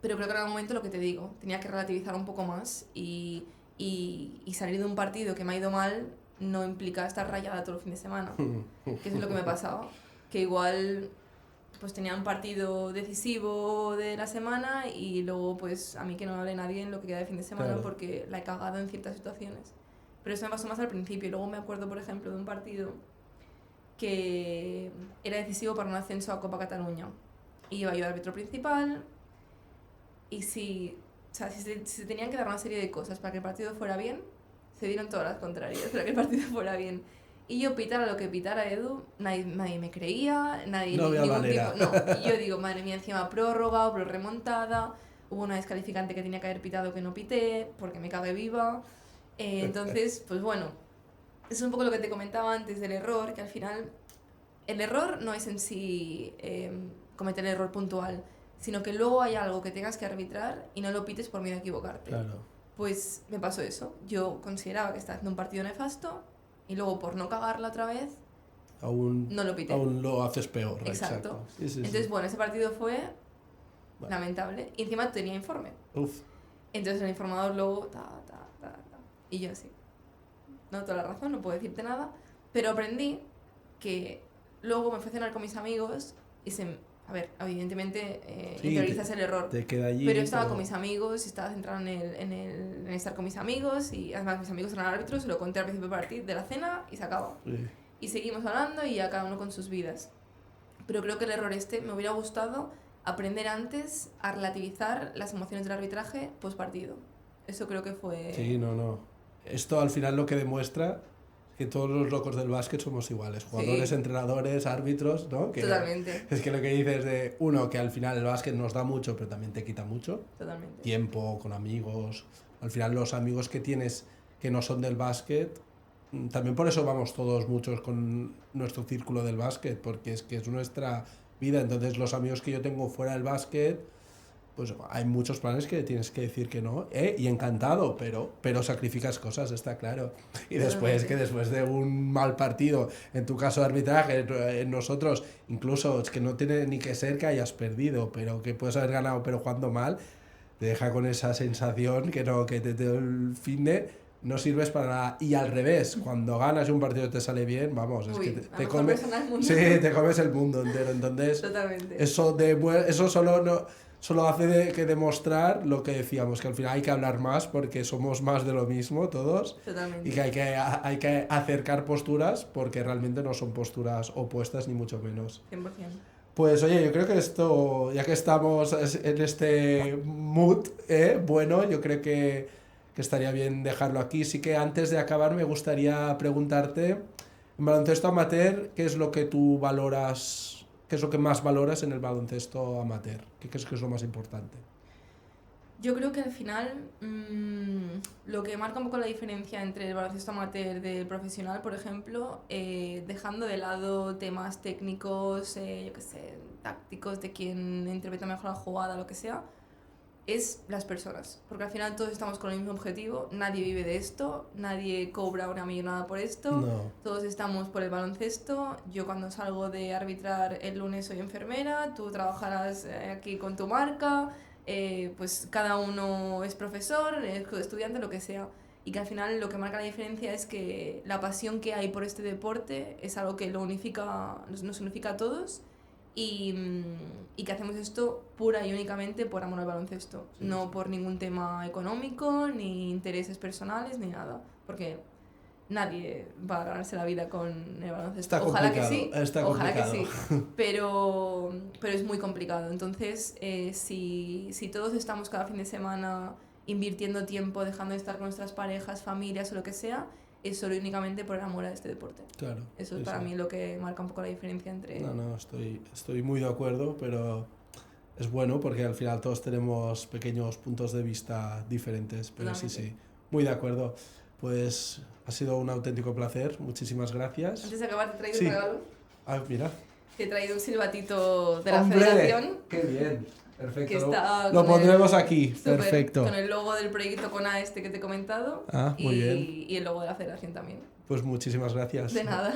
pero creo que en algún momento lo que te digo, tenía que relativizar un poco más y salir de un partido que me ha ido mal no implica estar rayada todo el fin de semana, que eso es lo que me pasaba, que igual pues tenía un partido decisivo de la semana y luego pues a mí que no me hable nadie en lo que queda de fin de semana, Claro. porque la he cagado en ciertas situaciones. Pero eso me pasó más al principio. Luego me acuerdo, por ejemplo, de un partido que era decisivo para un ascenso a Copa Cataluña. Y iba yo de árbitro principal y si se tenían que dar una serie de cosas para que el partido fuera bien, se dieron todas las contrarias para que el partido fuera bien. Y yo pitara lo que pitara Edu, nadie me creía, nadie No había ningún manera. tipo. No, y yo digo, madre mía, encima prórroga o remontada. Hubo una descalificante que tenía que haber pitado que no pité, porque me cagué viva. Entonces, pues bueno, eso es un poco lo que te comentaba antes del error, que al final el error no es en sí cometer el error puntual, sino que luego hay algo que tengas que arbitrar y no lo pites por miedo a equivocarte. Claro. Pues me pasó eso. Yo consideraba que estaba haciendo un partido nefasto y luego por no cagarla otra vez, no lo pité. Aún lo haces peor. Exacto. Sí, Entonces, sí. bueno, ese partido fue lamentable. Y encima tenía informe. Uf. Entonces el informador luego... Y yo así. No toda la razón, no puedo decirte nada. Pero aprendí que luego me fui a cenar con mis amigos y a ver, evidentemente interiorizas el error. Te queda allí. Pero estaba con mis amigos y estaba centrado en estar con mis amigos y además mis amigos eran árbitros, se lo conté al principio de la cena y se acabó. Sí. Y seguimos hablando y ya cada uno con sus vidas. Pero creo que el error me hubiera gustado aprender antes a relativizar las emociones del arbitraje post partido. Eso creo que fue... Sí, no. Esto al final lo que demuestra que todos los locos del básquet somos iguales. Jugadores, Sí. Entrenadores, árbitros, ¿no? Que Totalmente. Es que lo que dices de uno, que al final el básquet nos da mucho, pero también te quita mucho. Totalmente. Tiempo, con amigos. Al final los amigos que tienes que no son del básquet, también por eso vamos todos muchos con nuestro círculo del básquet, porque es que es nuestra vida. Entonces los amigos que yo tengo fuera del básquet, pues hay muchos planes que tienes que decir que no, y encantado, pero sacrificas cosas, está claro. Y después, que después de un mal partido, en tu caso de arbitraje, en nosotros, incluso es que no tiene ni que ser que hayas perdido, pero que puedes haber ganado pero jugando mal, te deja con esa sensación que no, que el fin de no sirves para nada. Y al revés, cuando ganas y un partido te sale bien, vamos, es que te comes, sí, te comes el mundo entero. Entonces, totalmente. Eso solo hace que demostrar lo que decíamos, que al final hay que hablar más porque somos más de lo mismo todos. Totalmente. Y que hay que acercar posturas porque realmente no son posturas opuestas ni mucho menos. 100%. Pues oye, yo creo que esto, ya que estamos en este mood, bueno, yo creo que estaría bien dejarlo aquí. Sí que antes de acabar me gustaría preguntarte, en baloncesto amateur, ¿qué es lo que tú valoras? ¿Qué es lo que más valoras en el baloncesto amateur? ¿Qué crees que es lo más importante? Yo creo que al final lo que marca un poco la diferencia entre el baloncesto amateur del profesional, por ejemplo, dejando de lado temas técnicos, yo qué sé, tácticos, de quién interpreta mejor la jugada, lo que sea, es las personas. Porque al final todos estamos con el mismo objetivo, nadie vive de esto, nadie cobra una millonada por esto, No. todos estamos por el baloncesto. Yo cuando salgo de arbitrar el lunes soy enfermera, tú trabajarás aquí con tu marca, pues cada uno es profesor, es estudiante, lo que sea. Y que al final lo que marca la diferencia es que la pasión que hay por este deporte es algo que nos unifica a todos. Y que hacemos esto pura y únicamente por amor al baloncesto, sí, no por ningún tema económico, ni intereses personales, ni nada, porque nadie va a ganarse la vida con el baloncesto. Ojalá que sí, pero es muy complicado. Entonces, si todos estamos cada fin de semana invirtiendo tiempo, dejando de estar con nuestras parejas, familias o lo que sea, es solo y únicamente por el amor a este deporte. Claro. Eso es para mí lo que marca un poco la diferencia entre... No, estoy muy de acuerdo, pero es bueno porque al final todos tenemos pequeños puntos de vista diferentes, pero sí, muy de acuerdo. Pues ha sido un auténtico placer, muchísimas gracias. Antes de acabar, te he traído un regalo. Ah, mira. Te he traído un silbatito de la federación. ¡Qué bien! Perfecto. Que está lo pondremos aquí, perfecto. Con el logo del proyecto CONA que te he comentado. Ah, muy bien. Y el logo de la federación también. Pues muchísimas gracias. De nada.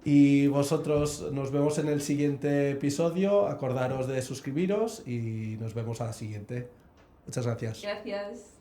Y vosotros, nos vemos en el siguiente episodio. Acordaros de suscribiros y nos vemos a la siguiente. Muchas gracias. Gracias.